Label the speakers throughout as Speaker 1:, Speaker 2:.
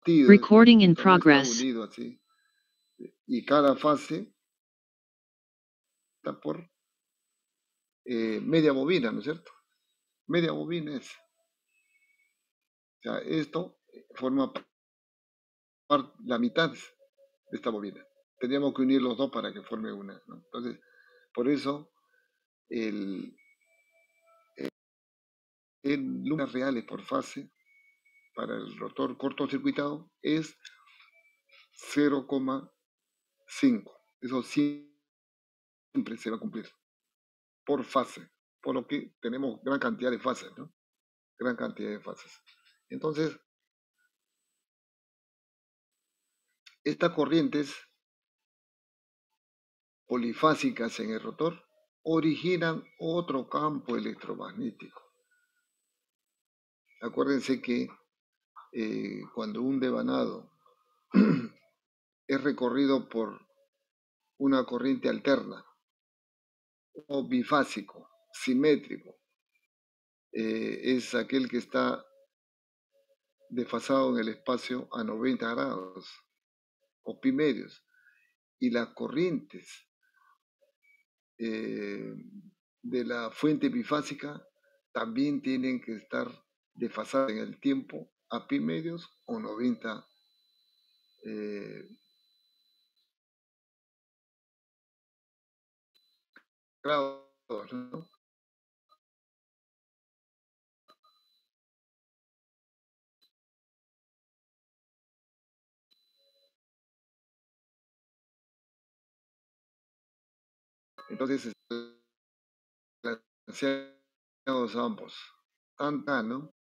Speaker 1: Recording in
Speaker 2: Está
Speaker 1: progress.
Speaker 2: unido así. Y cada fase está por media bobina, ¿no es cierto? Media bobina es. O sea, esto forma la mitad de esta bobina. Tendríamos que unir los dos para que forme una, ¿no? Entonces, por eso el lunas reales por fase para el rotor cortocircuitado es 0,5. Eso siempre se va a cumplir por fase, por lo que tenemos gran cantidad de fases, ¿no? Gran cantidad de fases. Entonces, estas corrientes polifásicas en el rotor originan otro campo electromagnético. Acuérdense que cuando un devanado es recorrido por una corriente alterna o bifásico, simétrico, es aquel que está desfasado en el espacio a 90 grados o pi medios, y las corrientes de la fuente bifásica también tienen que estar desfasadas en el tiempo a pi medios o 90 grados, ¿no? Entonces, balanceados ambos. ¿No?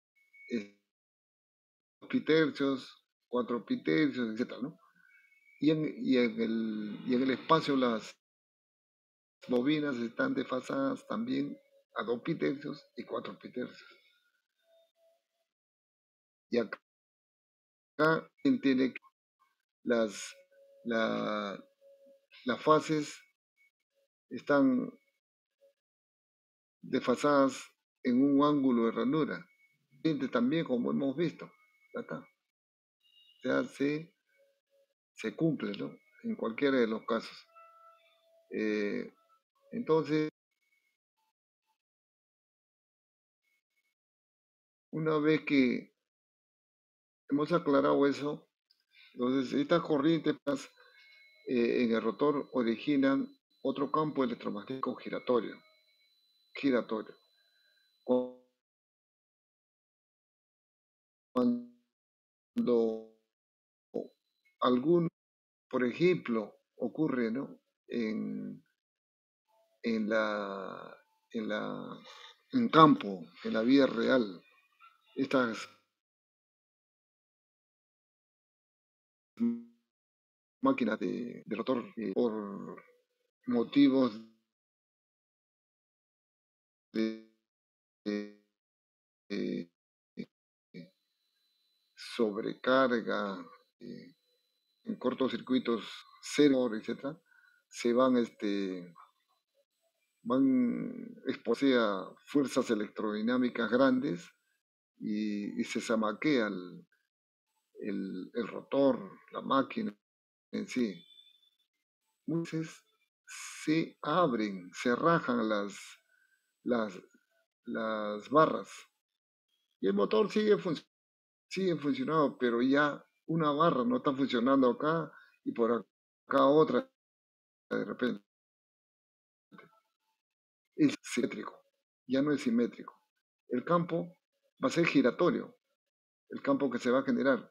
Speaker 2: Pitercios, 4 pitercios, etc., ¿no? Y en el espacio las bobinas están desfasadas también a 2 pitercios y 4 pitercios. Y acá tiene que las, las fases están desfasadas en un ángulo de ranura. También, como hemos visto, acá. O sea, se cumple, ¿no? En cualquiera de los casos. Entonces, una vez que hemos aclarado eso, entonces estas corrientes en el rotor originan otro campo electromagnético giratorio. Cuando algún, por ejemplo, ocurre, ¿no? en la, en la, en campo, en la vida real, estas máquinas de rotor por motivos de, de- de sobrecarga, en cortocircuitos cero, etcétera, se van exponerse a fuerzas electrodinámicas grandes y se zamaquea el rotor, la máquina en sí. Entonces se abren, se rajan las, las barras y el motor sigue funcionando, pero ya una barra no está funcionando acá y por acá otra de repente. Es simétrico, ya no es simétrico. El campo va a ser giratorio, el campo que se va a generar,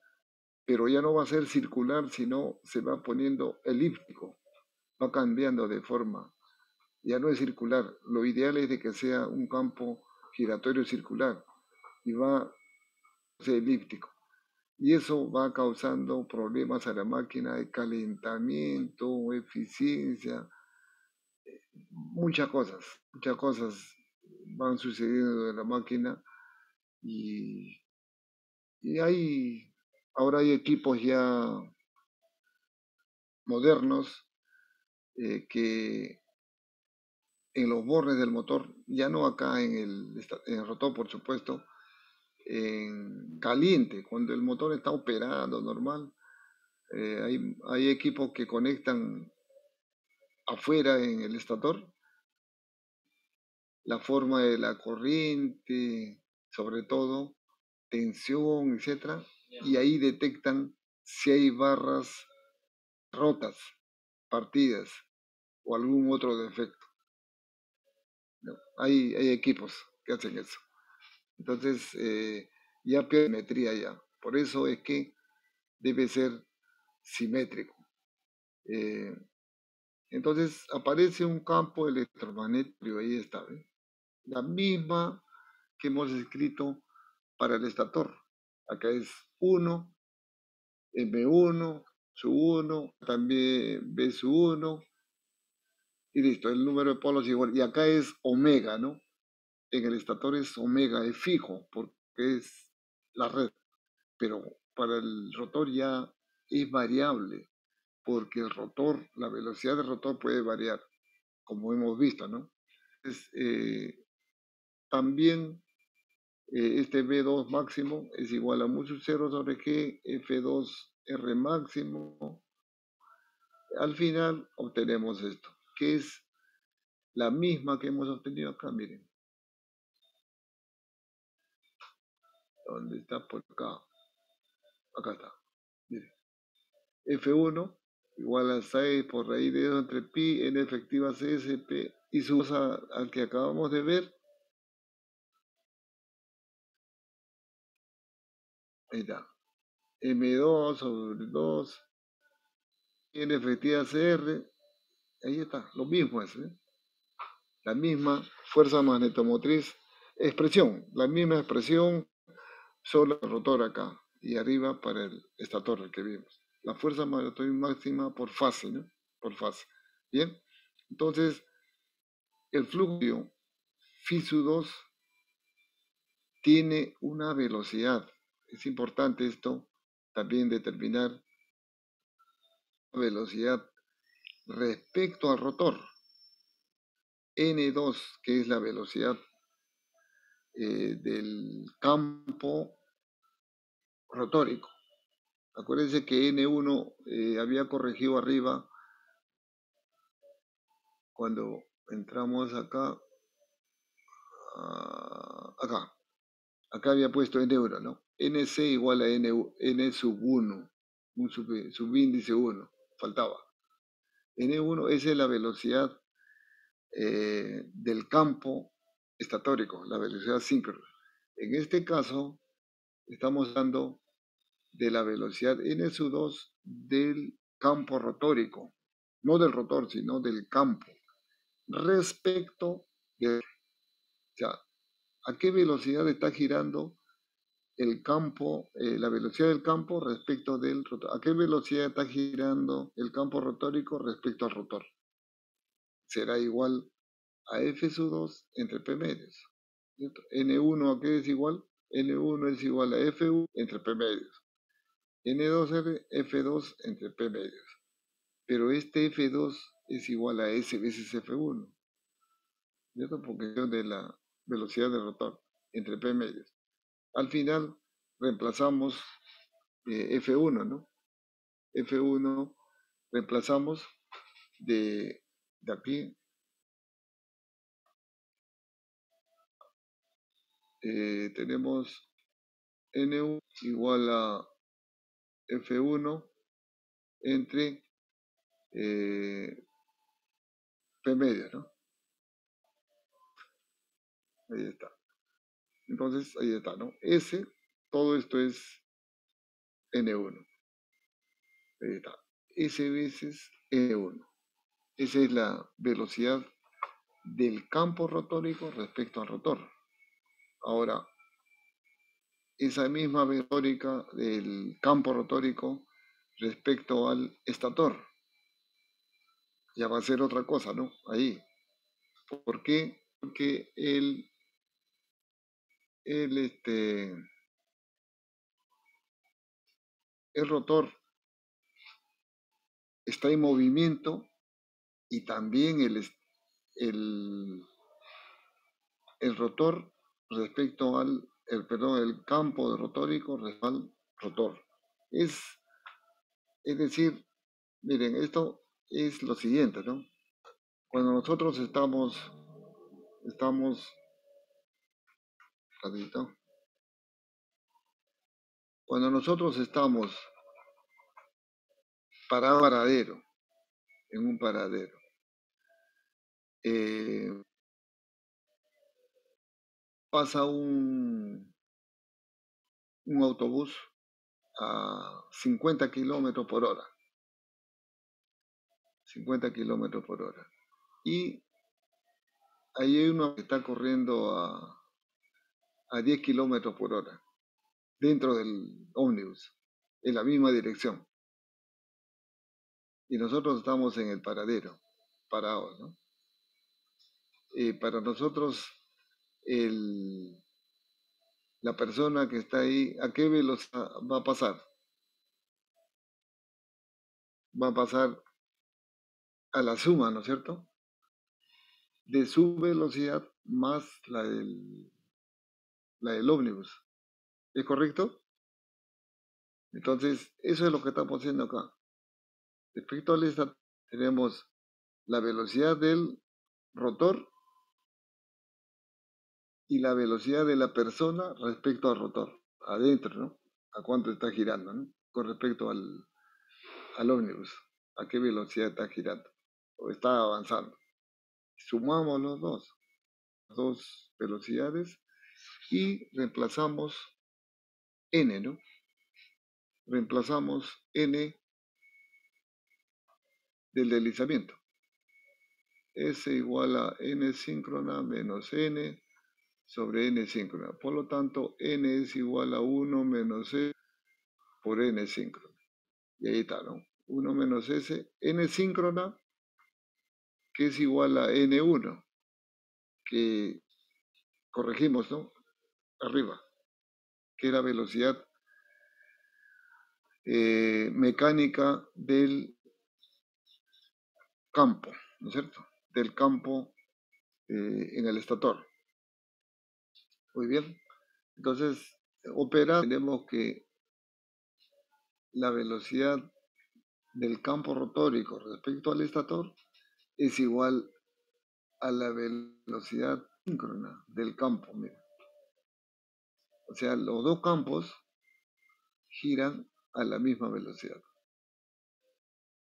Speaker 2: pero ya no va a ser circular, sino se va poniendo elíptico, va cambiando de forma, ya no es circular. Lo ideal es de que sea un campo giratorio circular y va a ser elíptico. Y eso va causando problemas a la máquina de calentamiento, eficiencia, muchas cosas van sucediendo en la máquina y, ahora hay equipos ya modernos que en los bornes del motor, ya no acá en el rotor, por supuesto, en caliente, cuando el motor está operando normal. Hay equipos que conectan afuera en el estator la forma de la corriente, sobre todo, tensión, etcétera, y ahí detectan si hay barras rotas, partidas o algún otro defecto. ¿No? Hay equipos que hacen eso. Entonces, ya pierde simetría ya. Por eso es que debe ser simétrico. Eh, entonces aparece un campo electromagnético, ahí está, ¿ves? La misma que hemos escrito para el estator. Acá es 1, M1, su 1, también B su 1, y listo, el número de polos igual. Y acá es omega, ¿no? En el estator es omega, es fijo, porque es la red. Pero para el rotor ya es variable, porque el rotor, la velocidad del rotor puede variar, como hemos visto, ¿no? Entonces, también este V2 máximo es igual a mu sub 0 sobre G, F2 R máximo. Al final obtenemos esto, que es la misma que hemos obtenido acá, miren. ¿Dónde está? Por acá. Acá está. Miren. F1 igual a 6 por raíz de 2 entre pi, n efectiva CSP, y su al que acabamos de ver. Ahí está. M2 sobre 2, n efectiva CR. Ahí está. Lo mismo es, ¿eh? La misma fuerza magnetomotriz, expresión, la misma expresión, solo el rotor acá y arriba para el estator el que vimos. La fuerza magnetomotriz máxima por fase, ¿no? Por fase. Bien, entonces el flujo FISU 2 tiene una velocidad. Es importante esto también determinar la velocidad respecto al rotor. N2, que es la velocidad del campo rotórico. Acuérdense que N1 había corregido arriba cuando entramos acá, acá. Acá había puesto N1, ¿no? NC igual a N sub 1, un subíndice 1, faltaba. N1 esa es la velocidad del campo estatórico, la velocidad síncrona. En este caso, estamos dando de la velocidad n sub 2 del campo rotórico, no del rotor, sino del campo, respecto de, o sea, a qué velocidad está girando el campo, la velocidad del campo respecto del rotor, a qué velocidad está girando el campo rotórico respecto al rotor. Será igual a F sub 2 entre P medios. N1 a qué es igual? N1 es igual a F1 entre P medios. N2R, F2 entre P medios. Pero este F2 es igual a S veces F1, ¿cierto? Porque es de la velocidad del rotor entre P medios. Al final reemplazamos F1, ¿no? F1 reemplazamos de aquí, tenemos N1 igual a F1 entre P medios, ¿no? Ahí está. Entonces, ahí está, ¿no? S, todo esto es N1. Ahí está. S veces N1. Esa es la velocidad del campo rotórico respecto al rotor. Ahora, esa misma velocidad del campo rotórico respecto al estator. Ya va a ser otra cosa, ¿no? Ahí. ¿Por qué? Porque el rotor está en movimiento y también el rotor respecto al el campo rotórico respecto al rotor. Es, es decir, miren, esto es lo siguiente, ¿no? Cuando nosotros estamos, ratito, cuando nosotros estamos paradero, en un paradero, eh, pasa un autobús a 50 kilómetros por hora, 50 kilómetros por hora. Y ahí hay uno que está corriendo a 10 kilómetros por hora, dentro del ómnibus, en la misma dirección. Y nosotros estamos en el paradero, parados, ¿no? Para nosotros, el, la persona que está ahí, ¿a qué velocidad va a pasar? Va a pasar a la suma, ¿no es cierto? De su velocidad más la del ómnibus. ¿Es correcto? Entonces, eso es lo que estamos haciendo acá. Respecto a esta, tenemos la velocidad del rotor y la velocidad de la persona respecto al rotor, adentro, ¿no? A cuánto está girando, ¿no? Con respecto al ómnibus, a qué velocidad está girando o está avanzando. Sumamos los dos, las dos velocidades y reemplazamos n, ¿no? Reemplazamos n del deslizamiento. S igual a n síncrona menos n sobre n síncrona. Por lo tanto, n es igual a 1 menos s por n síncrona. Y ahí está, ¿no? 1 menos s, n síncrona, que es igual a n1, que corregimos, ¿no? Arriba, que era velocidad mecánica del campo, ¿no es cierto? Del campo en el estator. Muy bien. Entonces, opera, tenemos que la velocidad del campo rotórico respecto al estator es igual a la velocidad síncrona del campo. Mira. O sea, los dos campos giran a la misma velocidad.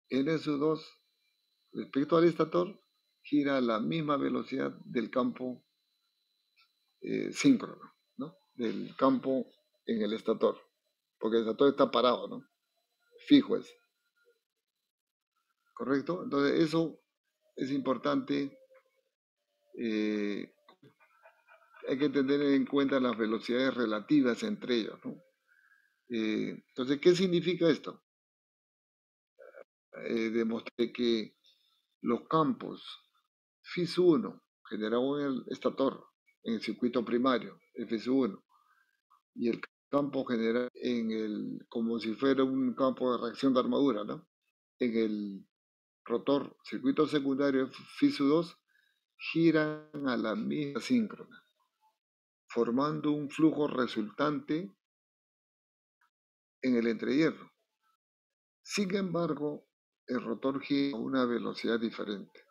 Speaker 2: N sub 2 respecto al estator gira a la misma velocidad del campo síncrono, ¿no? Del campo en el estator, porque el estator está parado, ¿no? Fijo es, ¿correcto? Entonces eso es importante. eh, Hay que tener en cuenta las velocidades relativas entre ellos, ¿no? Entonces, ¿qué significa esto? Demostré que los campos FIS1 generados en el estator, en el circuito primario, FIS1, y el campo generado como si fuera un campo de reacción de armadura, ¿no? En el rotor, circuito secundario FISU2, giran a la misma síncrona, formando un flujo resultante en el entrehierro. Sin embargo, el rotor gira a una velocidad diferente,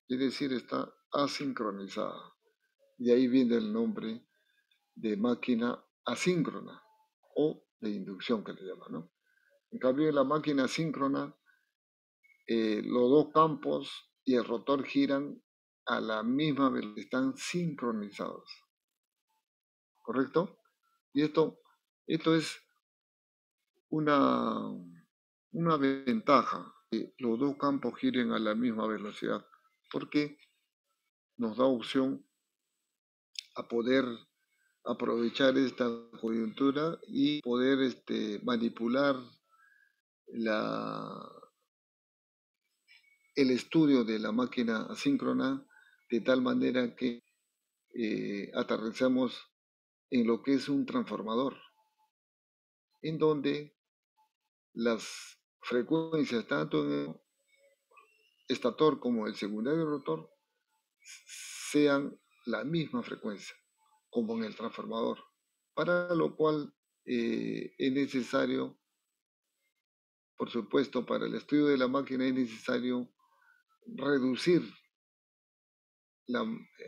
Speaker 2: es decir, está asincronizada. Y ahí viene el nombre de máquina asíncrona o de inducción que le llaman, ¿no? En cambio, en la máquina síncrona, los dos campos y el rotor giran a la misma velocidad, están sincronizados, ¿correcto? Y esto es una, una ventaja, que los dos campos giren a la misma velocidad, porque nos da opción a poder aprovechar esta coyuntura y poder manipular la, el estudio de la máquina asíncrona de tal manera que aterrizamos en lo que es un transformador, en donde las frecuencias, tanto en el estator como el secundario rotor, sean la misma frecuencia. como en el transformador, para lo cual es necesario, por supuesto, para el estudio de la máquina es necesario reducir la,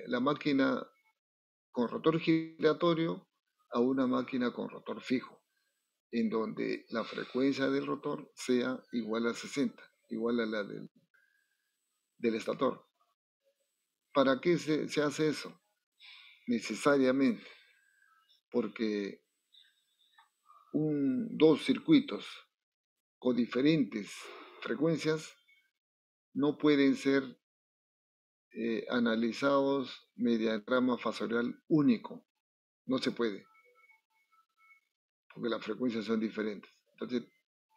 Speaker 2: la máquina con rotor giratorio a una máquina con rotor fijo, en donde la frecuencia del rotor sea igual a 60, igual a la del estator. ¿Para qué se hace eso? Necesariamente, porque dos circuitos con diferentes frecuencias no pueden ser analizados mediante trama fasorial único. No se puede, porque las frecuencias son diferentes. Entonces,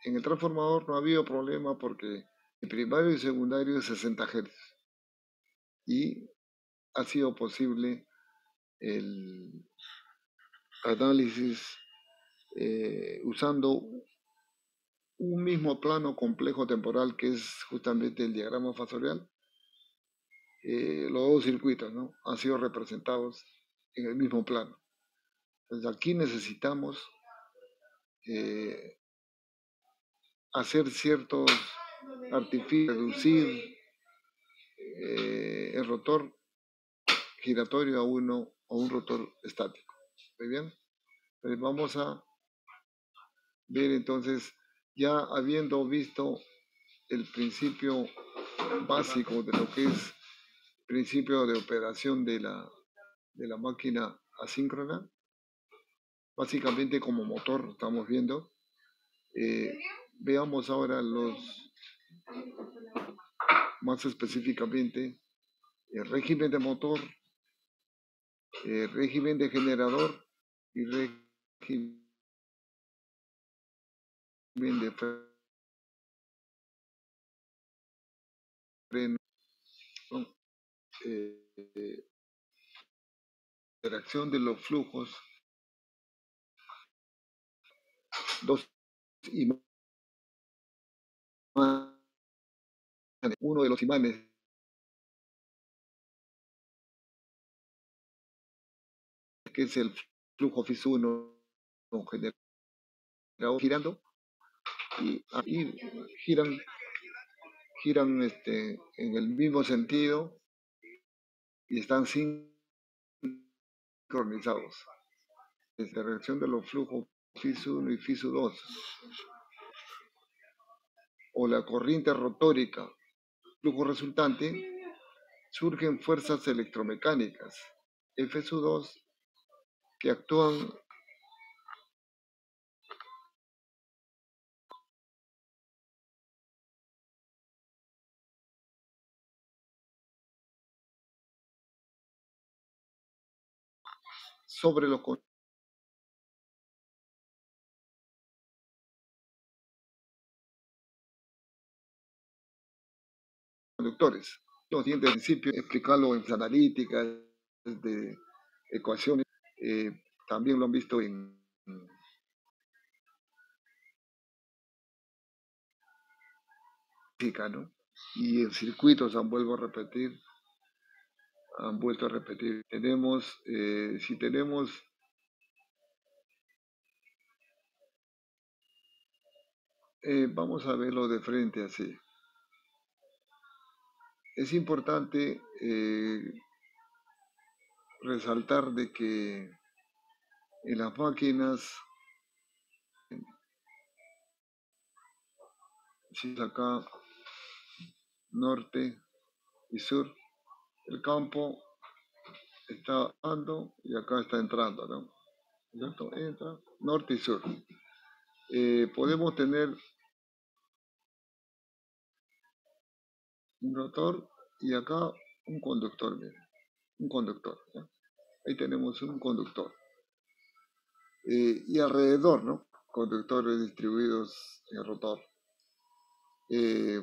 Speaker 2: en el transformador no ha habido problema porque el primario y secundario es 60 Hz y ha sido posible el análisis usando un mismo plano complejo temporal que es justamente el diagrama fasorial. Los dos circuitos, ¿no?, han sido representados en el mismo plano. Entonces aquí necesitamos eh, hacer ciertos artificios, reducir el rotor giratorio a un rotor estático. ¿Muy bien? Entonces vamos a ver entonces, ya habiendo visto el principio básico de lo que es principio de operación de la máquina asíncrona, básicamente como motor estamos viendo. Veamos ahora más específicamente el régimen de motor, el régimen de generador y régimen de freno, ¿no? eh, Interacción de los flujos, dos imanes, uno de los imanes que es el flujo FIS1 generado girando y ahí giran en el mismo sentido y están sincronizados. Desde la reacción de los flujos FIS1 y FIS2 o la corriente rotórica, flujo resultante, surgen fuerzas electromecánicas FSU2 que actúan sobre los conductores. Los siguientes principios, explicarlo en analíticas, de ecuaciones, eh, también lo han visto en física, ¿no? Y en circuitos han vuelto a repetir. Si tenemos, vamos a verlo de frente así. Es importante resaltar de que en las máquinas, si es acá norte y sur, el campo está entrando y acá está entrando, ¿no? ¿Cierto? Entra norte y sur. Podemos tener un rotor y acá un conductor, miren, un conductor, ¿ya? Ahí tenemos un conductor. Y alrededor, ¿no?, conductores distribuidos en el rotor. Eh,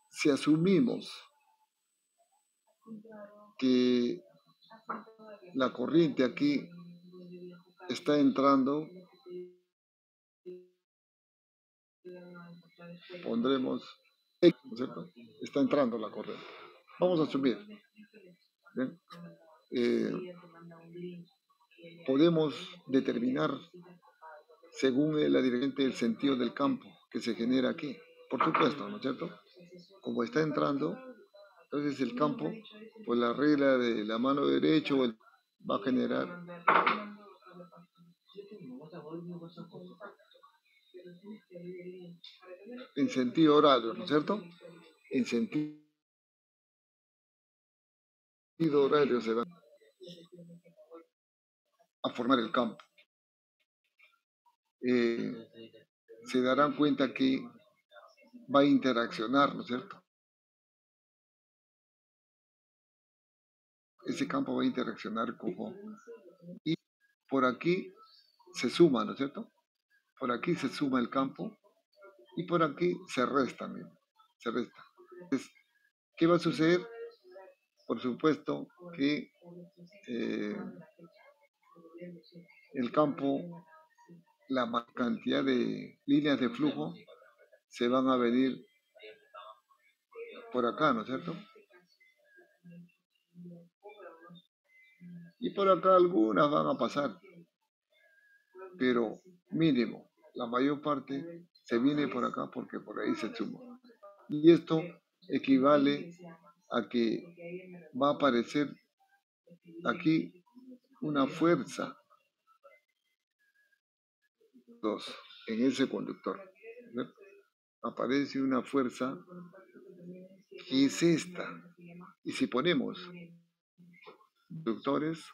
Speaker 2: si asumimos que la corriente aquí está entrando, pondremos X, ¿no es cierto? Está entrando la corriente. Vamos a asumir. ¿Bien? eh, podemos determinar según la dirección del sentido del campo que se genera aquí. Por supuesto, ¿no es cierto? Como está entrando, entonces el campo, por la regla de la mano derecha, va a generar en sentido horario, ¿no es cierto? En sentido horario se va a formar el campo. Eh, se darán cuenta que va a interaccionar, ¿no es cierto? Ese campo va a interaccionar con... Y por aquí se suma, ¿no es cierto? Por aquí se suma el campo y por aquí se resta, mira, se resta. Entonces, ¿qué va a suceder? Por supuesto que el campo, la cantidad de líneas de flujo se van a venir por acá, ¿no es cierto? Y por acá algunas van a pasar, pero mínimo, la mayor parte se viene por acá porque por ahí se suma. Y esto equivale a que va a aparecer aquí una fuerza 2 en ese conductor. ¿Ve? Aparece una fuerza que es esta. Y si ponemos conductores,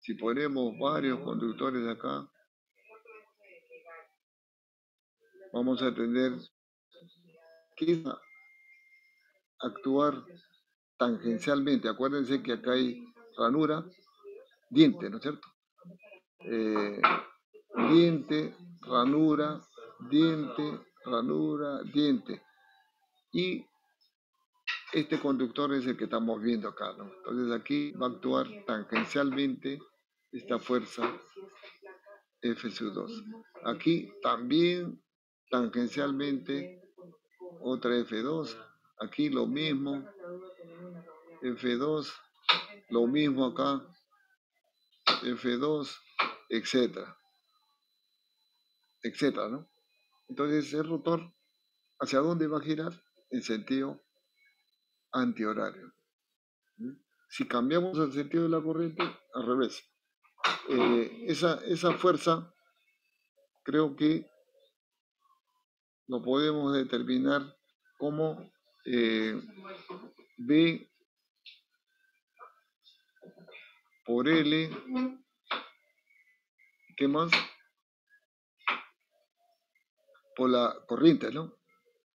Speaker 2: si ponemos varios conductores acá, vamos a tener que actuar tangencialmente. Acuérdense que acá hay ranura, diente, ¿no es cierto? Eh, diente, ranura, diente, ranura, diente. Y este conductor es el que estamos viendo acá, ¿no? Entonces aquí va a actuar tangencialmente esta fuerza F2. Aquí también tangencialmente otra F2. Aquí lo mismo, F2, lo mismo acá, F2, etcétera, etcétera, ¿no? Entonces el rotor, ¿hacia dónde va a girar? En sentido antihorario. Si cambiamos el sentido de la corriente, al revés. Esa fuerza creo que lo podemos determinar como B por L, ¿qué más? Por la corriente, ¿no?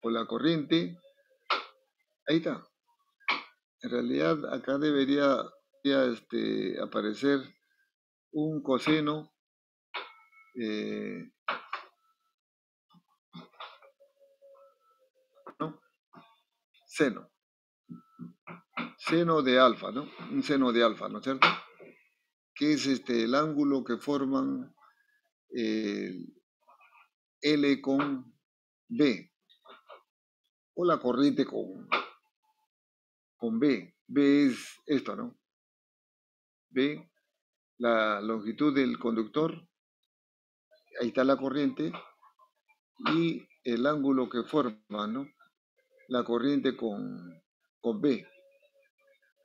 Speaker 2: Por la corriente, ahí está. En realidad acá debería aparecer un coseno ¿no? Seno, seno de alfa, ¿no? Un seno de alfa, ¿no es cierto? Que es el ángulo que forman L con B, o la corriente con B. B es esto, ¿no? B, la longitud del conductor, ahí está la corriente, y el ángulo que forma, ¿no? La corriente con B,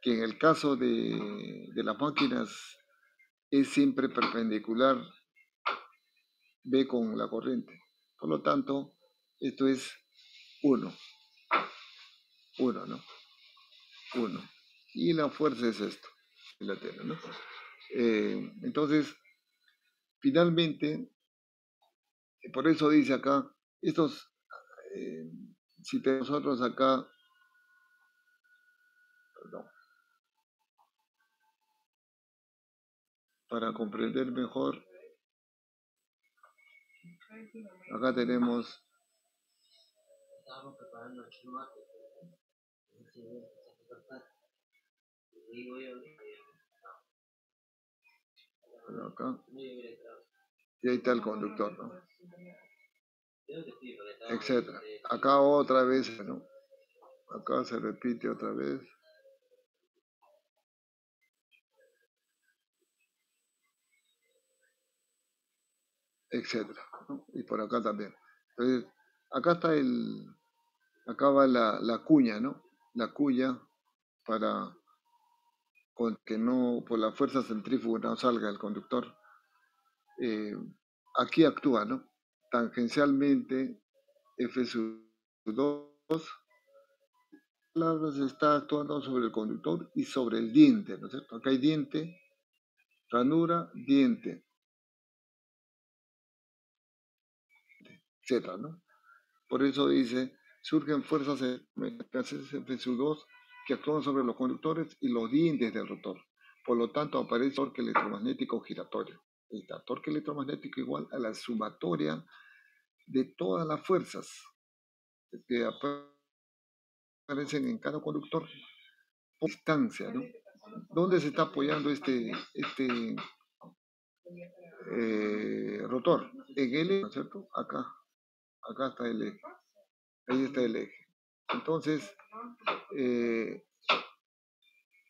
Speaker 2: que en el caso de las máquinas es siempre perpendicular B con la corriente. Por lo tanto, esto es 1, 1, ¿no? 1. Y la fuerza es esto, la tela, ¿no? Entonces, finalmente, por eso dice acá, estos, eh, si nosotros acá, perdón, para comprender mejor, acá tenemos acá, y ahí está el conductor, ¿no? Etcétera. Acá otra vez, ¿no? Acá se repite otra vez. etcétera, ¿no? Y por acá también. Entonces, acá está acá va la cuña, ¿no? La cuña para que no, por la fuerza centrífuga no salga el conductor. eh, Aquí actúa, ¿no? Tangencialmente F sub 2 palabras está actuando sobre el conductor y sobre el diente, ¿no es cierto? Acá hay diente, ranura, diente, etcétera, ¿no? Por eso dice, surgen fuerzas mecánicas F sub 2 que actúan sobre los conductores y los dientes del rotor. Por lo tanto, aparece torque electromagnético giratorio. El torque electromagnético igual a la sumatoria de todas las fuerzas que aparecen en cada conductor por distancia, ¿no? ¿Dónde se está apoyando este rotor? En el eje, ¿no es cierto? Acá está el eje, ahí está el eje. Entonces, eh,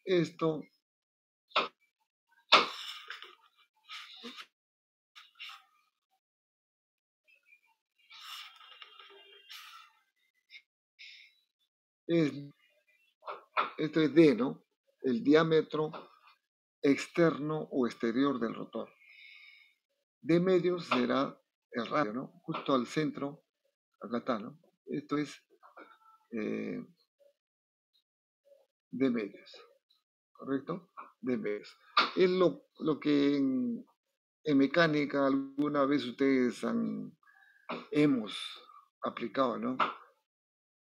Speaker 2: esto es, esto es D, ¿no? El diámetro externo o exterior del rotor. D medio será el radio, ¿no? Justo al centro, acá está, ¿no? Esto es eh, D medios, ¿correcto? D medios. Es lo que en mecánica alguna vez ustedes hemos aplicado, ¿no?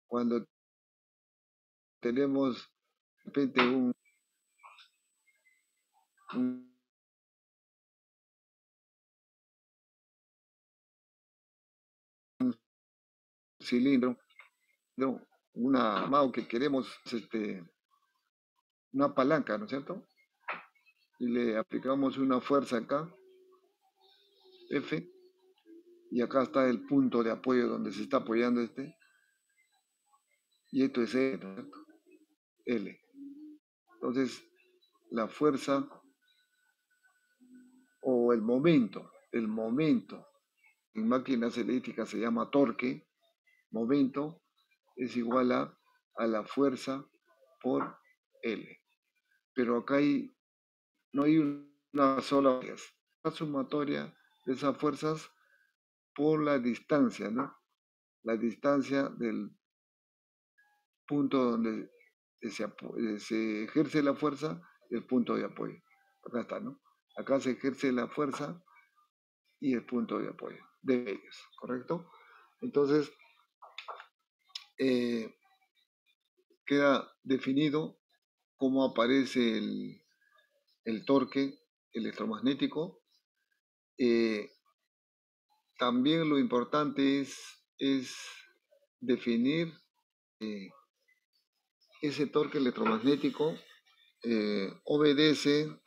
Speaker 2: Cuando tenemos de repente un cilindro, ¿no? Una mao que queremos, una palanca, ¿no es cierto? Y le aplicamos una fuerza acá, F, y acá está el punto de apoyo donde se está apoyando y esto es E, ¿no es cierto? L. Entonces, la fuerza o el momento en máquinas eléctricas se llama torque, momento es igual a la fuerza por L. Pero acá no hay una sola fuerza, la sumatoria de esas fuerzas por la distancia, ¿no? La distancia del punto donde se ejerce la fuerza y el punto de apoyo. Acá está, ¿no? Acá se ejerce la fuerza y el punto de apoyo de ellos, ¿correcto? Entonces, eh, queda definido cómo aparece el torque electromagnético. Eh, También lo importante es definir eh, ese torque electromagnético obedece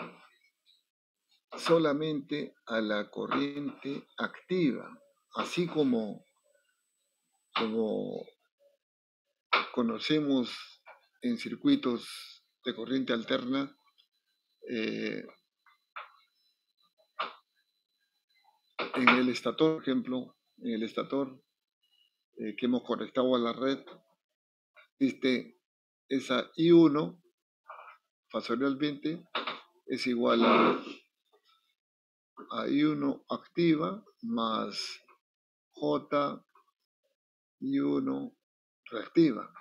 Speaker 2: solamente a la corriente activa, así como conocemos en circuitos de corriente alterna, eh, en el estator, por ejemplo, en el estator que hemos conectado a la red, existe esa I1 fasorialmente es igual a I1 activa más J I1 reactiva.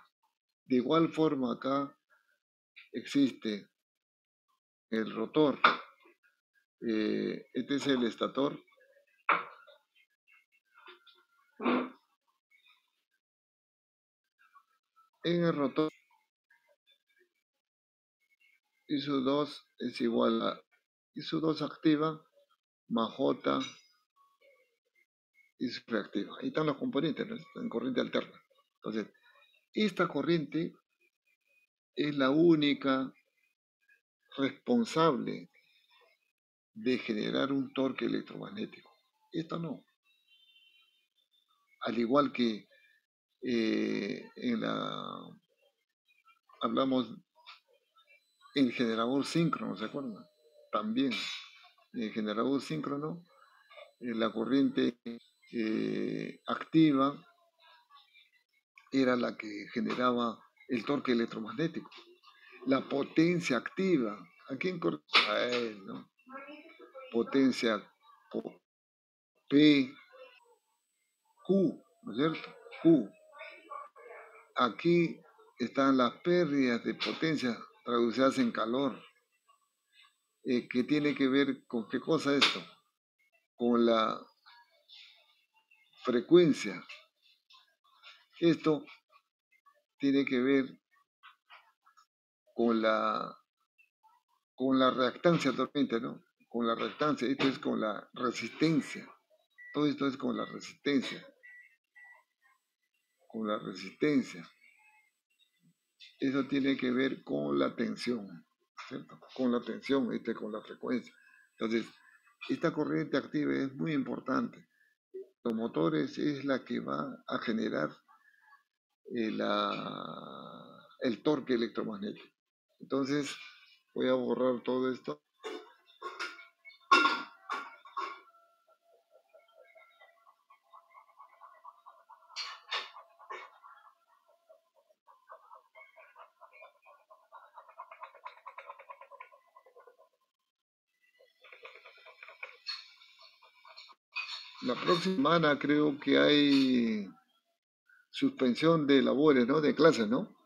Speaker 2: De igual forma acá existe el rotor. Este es el estator. En el rotor I2 es igual a I2 activa más J y reactiva. Ahí están los componentes, ¿no? En corriente alterna. Entonces, esta corriente es la única responsable de generar un torque electromagnético. Esta no. Al igual que hablamos en generador síncrono, ¿se acuerdan? También el generador síncrono La corriente activa era la que generaba el torque electromagnético. La potencia activa, ¿a quién corresponde? A él, ¿no? Potencia P, Q, ¿no es cierto? Q. Aquí están las pérdidas de potencia traducidas en calor. ¿Qué tiene que ver con qué cosa esto? Con la frecuencia. Esto tiene que ver con la reactancia totalmente, ¿no? Con la reactancia, esto es con la resistencia. Todo esto es con la resistencia. Con la resistencia. Eso tiene que ver con la tensión, ¿cierto? Con la tensión, con la frecuencia. Entonces, esta corriente activa es muy importante. Los motores es la que va a generar el torque electromagnético. Entonces, voy a borrar todo esto. La próxima semana creo que hay suspensión de labores, ¿no? De clases, ¿no?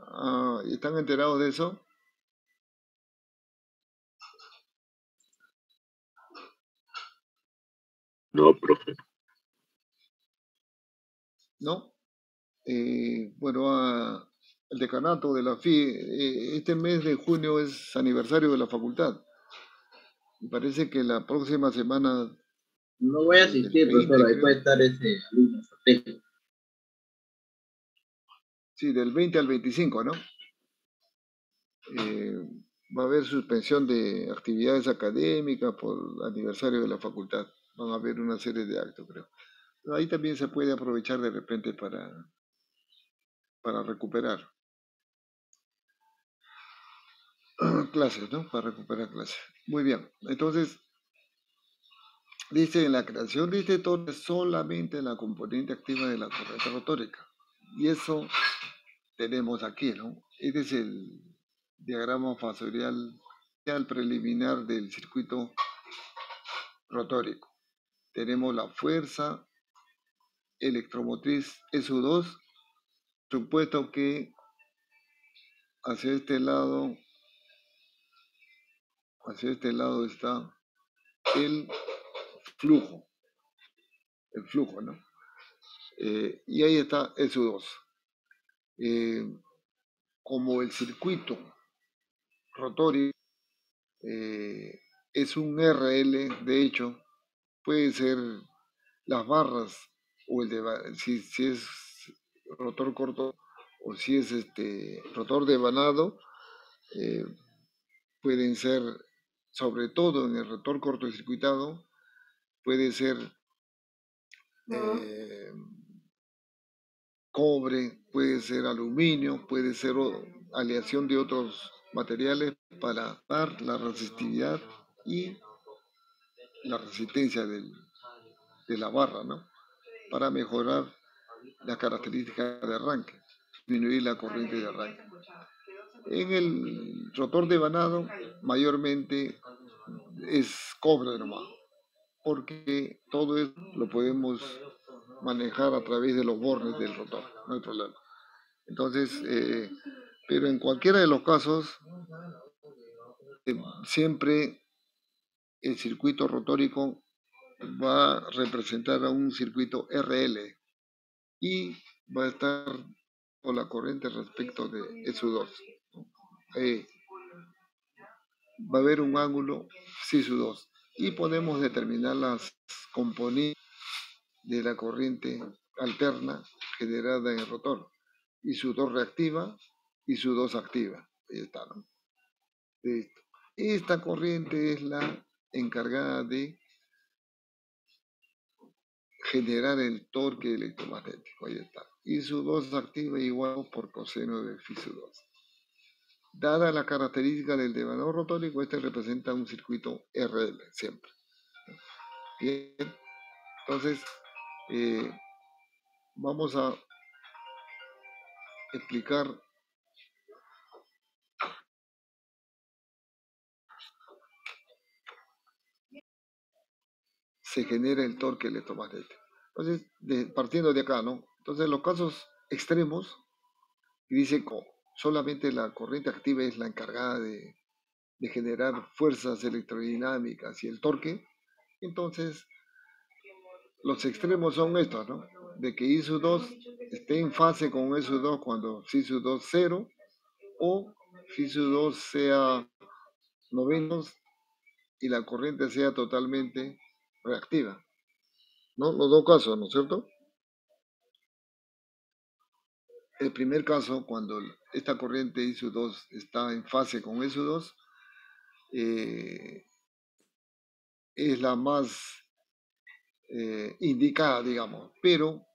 Speaker 2: Ah, ¿están enterados de eso?
Speaker 1: No, profe.
Speaker 2: ¿No? Bueno, el decanato de la FI, este mes de junio es aniversario de la facultad. Y parece que la próxima semana,
Speaker 3: No voy a
Speaker 2: del
Speaker 3: asistir, profesor,
Speaker 2: 20
Speaker 3: ahí puede
Speaker 2: creo,
Speaker 3: estar ese alumno estratégico.
Speaker 2: sí, del 20 al 25, ¿no? Eh, va a haber suspensión de actividades académicas por aniversario de la facultad. Van a haber una serie de actos, creo. Pero ahí también se puede aprovechar de repente para recuperar clases, ¿no? Para recuperar clases. Muy bien. Entonces, dice, en la creación de este torque solamente la componente activa de la corriente rotórica. Y eso tenemos aquí, ¿no? Este es el diagrama fasorial preliminar del circuito rotórico. Tenemos la fuerza electromotriz SU2, supuesto que hacia este lado está el flujo, ¿no? Y ahí está SU2. Como el circuito rotórico es un RL, de hecho, puede ser las barras o si es rotor corto o si es rotor de vanado, eh, pueden ser, sobre todo en el rotor cortocircuitado, puede ser eh, cobre, puede ser aluminio, puede ser aleación de otros materiales para dar la resistividad y la resistencia de la barra, ¿no? Para mejorar las características de arranque, disminuir la corriente de arranque. En el rotor de vanado, mayormente es cobre nomás, porque todo eso lo podemos manejar a través de los bornes del rotor, no hay problema. Entonces, pero en cualquiera de los casos, siempre el circuito rotórico va a representar a un circuito RL y va a estar con la corriente respecto de SU2. Va a haber un ángulo SISU2 y podemos determinar las componentes de la corriente alterna generada en el rotor y su 2 reactiva y su 2 activa. Ahí está, ¿no? Listo. Esta corriente es la encargada de generar el torque electromagnético. Ahí está. Y su 2 activa igual por coseno de phi su 2. Dada la característica del devanador rotórico, este representa un circuito RL siempre. Bien, entonces vamos a explicar. Se genera el torque electromagnético. Entonces, partiendo de acá, ¿no? Entonces, los casos extremos, dice que solamente la corriente activa es la encargada de generar fuerzas electrodinámicas y el torque. Entonces, los extremos son estos, ¿no? De que I sub 2 esté en fase con I sub 2 cuando psi sub 2 0 o psi sub 2 sea 90 y la corriente sea totalmente reactiva, ¿no? Los dos casos, ¿no es cierto? El primer caso, cuando esta corriente I sub 2 está en fase con I sub 2, es la más indicada, digamos, pero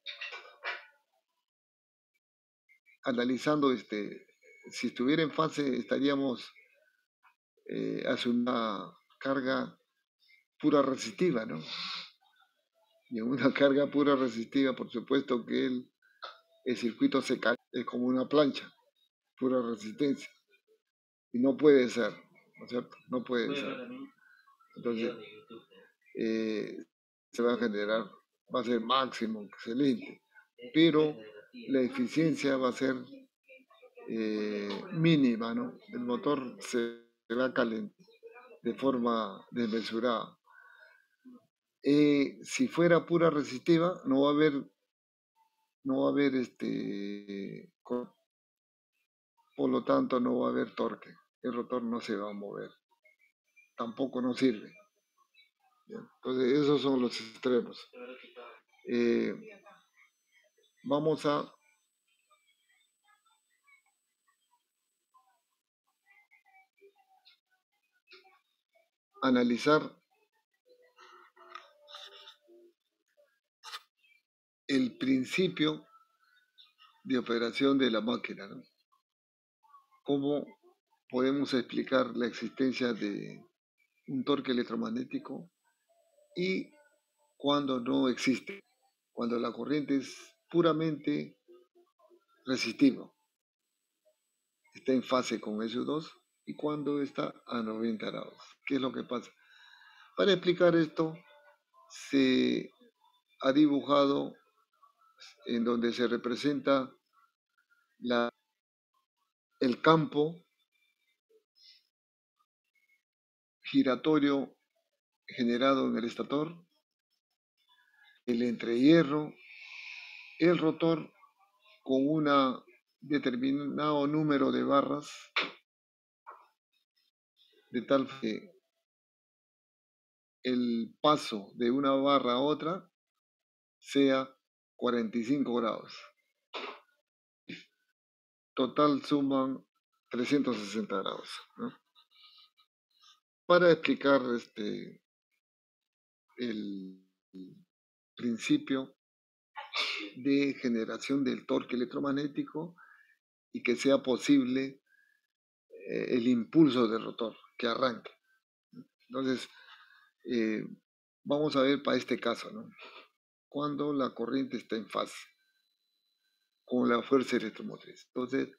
Speaker 2: analizando si estuviera en fase estaríamos haciendo una carga pura resistiva, ¿no? Y en una carga pura resistiva, por supuesto que el circuito se cae, es como una plancha, pura resistencia. Y no puede ser, ¿no es cierto? No puede ser. Entonces, se va a generar, va a ser máximo, excelente, pero la eficiencia va a ser mínima, ¿no? El motor se va a calentar de forma desmesurada. Si fuera pura resistiva, no va a haber por lo tanto no va a haber torque. El rotor no se va a mover, tampoco no sirve. ¿Bien? Entonces, esos son los extremos. Eh, vamos a analizar el principio de operación de la máquina, ¿no? ¿Cómo podemos explicar la existencia de un torque electromagnético y cuando no existe? Cuando la corriente es puramente resistiva, está en fase con SU2 y cuando está a 90 grados. ¿Qué es lo que pasa? Para explicar esto, se ha dibujado en donde se representa el campo giratorio generado en el estator, el entrehierro, el rotor con un determinado número de barras, de tal que el paso de una barra a otra sea 45 grados. Total suman 360 grados, ¿no? Para explicar el principio de generación del torque electromagnético y que sea posible el impulso del rotor, que arranque. Entonces, vamos a ver para este caso, ¿no? Cuando la corriente está en fase con la fuerza electromotriz. Entonces,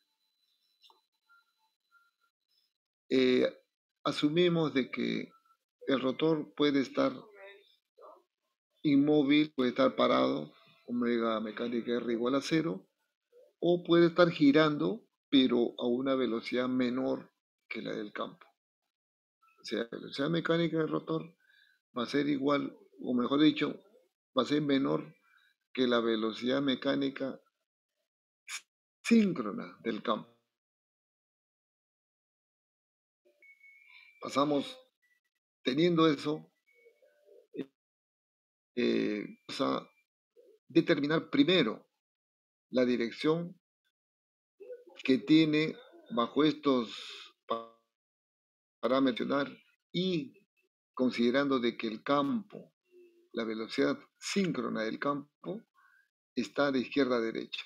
Speaker 2: asumimos de que el rotor puede estar inmóvil, puede estar parado, omega mecánica R igual a 0, o puede estar girando, pero a una velocidad menor que la del campo. O sea, la velocidad mecánica del rotor va a ser igual, o mejor dicho, va a ser menor que la velocidad mecánica síncrona del campo. Pasamos, teniendo eso, vamos a determinar primero la dirección que tiene bajo estos parámetros y considerando de que el campo, la velocidad síncrona del campo, está de izquierda a derecha.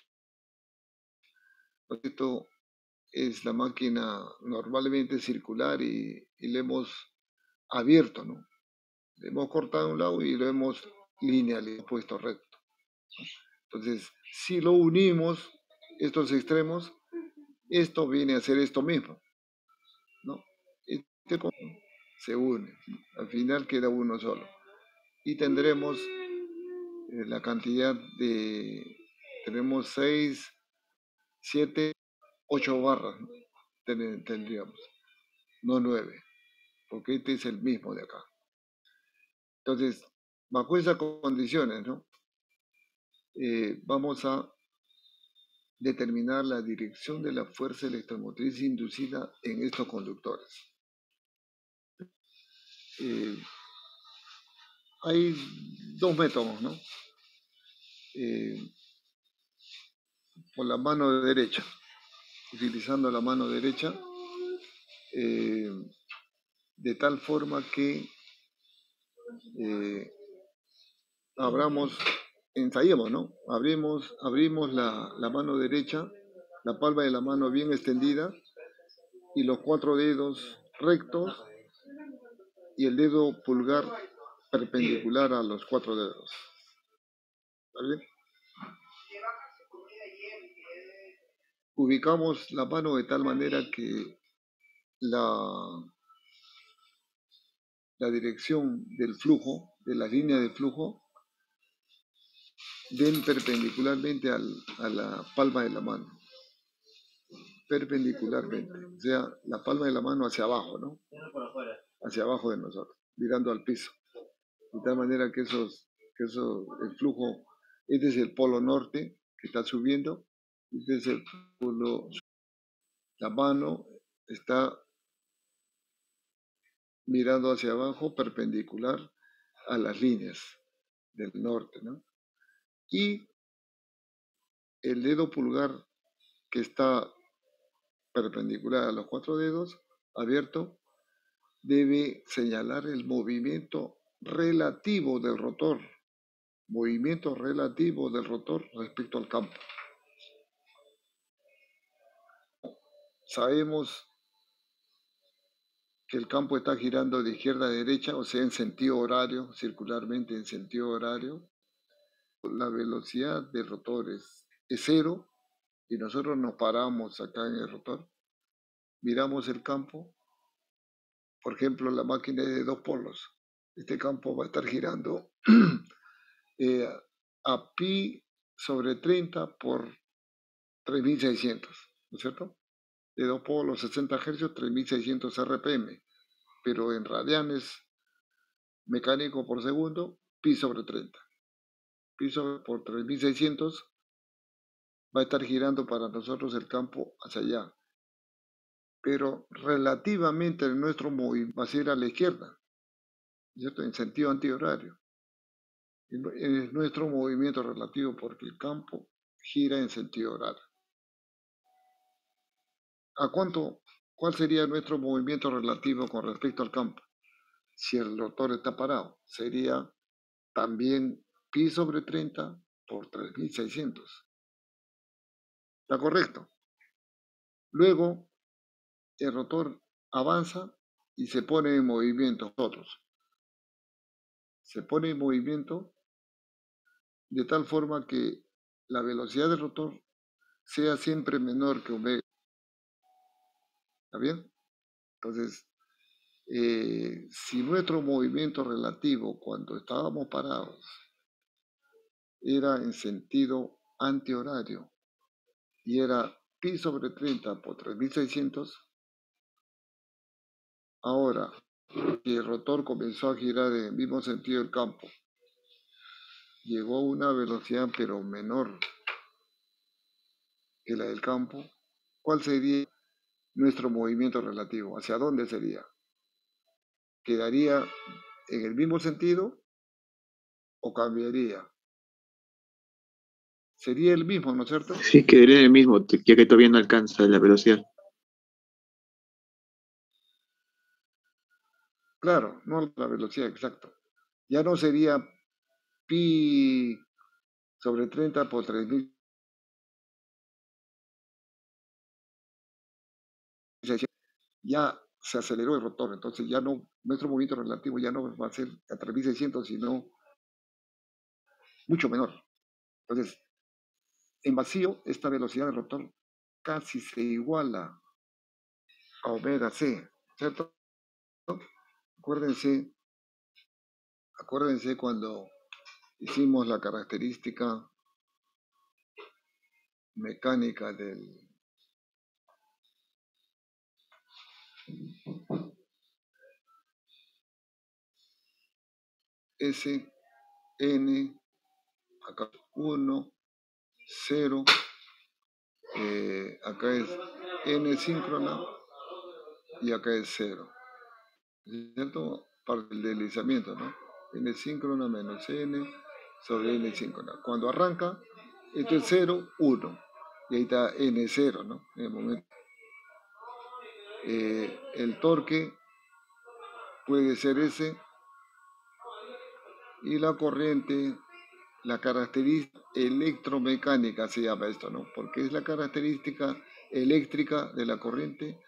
Speaker 2: Esto es la máquina normalmente circular y le hemos abierto, ¿no? Le hemos cortado un lado y lo hemos linealizado, puesto recto. Entonces, si lo unimos, estos extremos, esto viene a ser esto mismo, ¿no? Este se une, al final queda uno solo. Y tendremos la cantidad de, tenemos 6, 7, 8 barras, ¿no? Tendríamos, no 9, porque este es el mismo de acá. Entonces, bajo esas condiciones, ¿no? Vamos a determinar la dirección de la fuerza electromotriz inducida en estos conductores. Hay dos métodos, ¿no? Por la mano derecha, utilizando la mano derecha, de tal forma que ensayemos, ¿no? Abrimos la mano derecha, la palma de la mano bien extendida y los 4 dedos rectos y el dedo pulgar perpendicular a los 4 dedos. ¿Está bien? Ubicamos la mano de tal manera que la dirección del flujo, de las líneas de flujo, den perpendicularmente a la palma de la mano. Perpendicularmente. O sea, la palma de la mano hacia abajo, ¿no? Hacia abajo de nosotros, mirando al piso. De tal manera que el flujo, este es el polo norte que está subiendo, este es el polo sur. La mano está mirando hacia abajo, perpendicular a las líneas del norte, ¿no? Y el dedo pulgar que está perpendicular a los 4 dedos, abierto, debe señalar el movimiento relativo del rotor, respecto al campo. Sabemos que el campo está girando de izquierda a derecha, o sea, en sentido horario, circularmente en sentido horario. La velocidad del rotor es 0 y nosotros nos paramos acá en el rotor, miramos el campo. Por ejemplo, la máquina es de 2 polos. Este campo va a estar girando a pi sobre 30 por 3600, ¿no es cierto? De 2 polos, 60 Hz, 3600 RPM, pero en radianes mecánico por segundo, pi sobre 30. Pi sobre por 3600 va a estar girando para nosotros el campo hacia allá. Pero relativamente nuestro movimiento va a ser a la izquierda, ¿cierto? En sentido antihorario. Es nuestro movimiento relativo porque el campo gira en sentido horario. ¿Cuál sería nuestro movimiento relativo con respecto al campo? Si el rotor está parado, sería también pi sobre 30 por 3600. ¿Está correcto? Luego, el rotor avanza y se pone en movimiento. Se pone en movimiento de tal forma que la velocidad del rotor sea siempre menor que omega. ¿Está bien? Entonces, si nuestro movimiento relativo cuando estábamos parados era en sentido antihorario y era pi sobre 30 por 3600, ahora que el rotor comenzó a girar en el mismo sentido del campo, llegó a una velocidad pero menor que la del campo, ¿cuál sería nuestro movimiento relativo? ¿Hacia dónde sería? ¿Quedaría en el mismo sentido o cambiaría? Sería el mismo, ¿no es cierto?
Speaker 1: Sí, quedaría el mismo, ya que todavía no alcanza la velocidad.
Speaker 2: Claro, no la velocidad exacta. Ya no sería pi sobre 30 por 3600, ya se aceleró el rotor, entonces ya no, nuestro movimiento relativo ya no va a ser a 3600, sino mucho menor. Entonces, en vacío, esta velocidad del rotor casi se iguala a omega c, ¿cierto? Acuérdense, acuérdense cuando hicimos la característica mecánica del S, N, acá 1, 0, acá es N síncrona y acá es 0, ¿cierto? Para el deslizamiento, ¿no? N síncrona menos N sobre N síncrona. Cuando arranca, esto es 0, 1. Y ahí está N0, ¿no? En el momento. El torque puede ser ese y la corriente, la característica electromecánica se llama esto, ¿no? Porque es la característica eléctrica de la corriente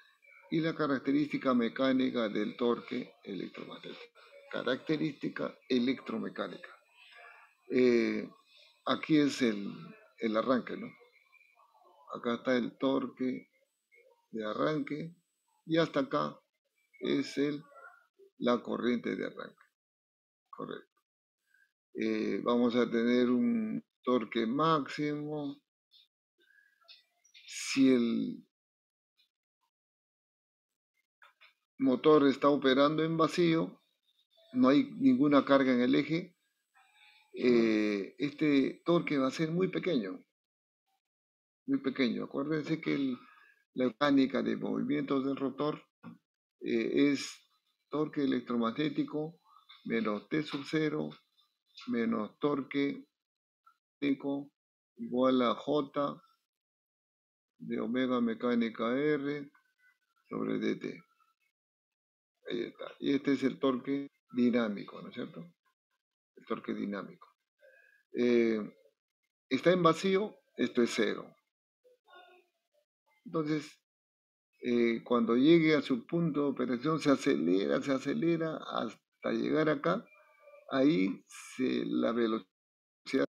Speaker 2: y la característica mecánica del torque electromagnético. Característica electromecánica. Aquí es el arranque, ¿no? Acá está el torque de arranque y hasta acá es la corriente de arranque. Correcto. Vamos a tener un torque máximo. Si el motor está operando en vacío, no hay ninguna carga en el eje, este torque va a ser muy pequeño, muy pequeño. Acuérdense que la mecánica de movimientos del rotor es torque electromagnético menos T sub 0 menos torque igual a J de omega mecánica R sobre dt. Ahí está. Y este es el torque dinámico, ¿no es cierto? El torque dinámico. Está en vacío, esto es 0. Entonces, cuando llegue a su punto de operación, se acelera hasta llegar acá. Ahí la velocidad,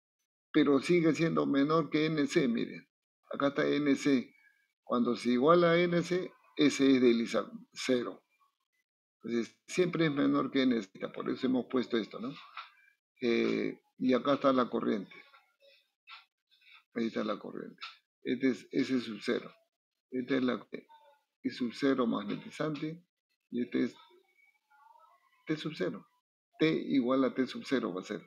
Speaker 2: pero sigue siendo menor que NC, miren. Acá está NC. Cuando se iguala a NC, S es de 0. Entonces, siempre es menor que NC, por eso hemos puesto esto, ¿no? Y acá está la corriente. Ahí está la corriente. Este es S sub 0. Esta es la I sub 0 magnetizante y este es T sub 0. T igual a T sub 0 va a ser.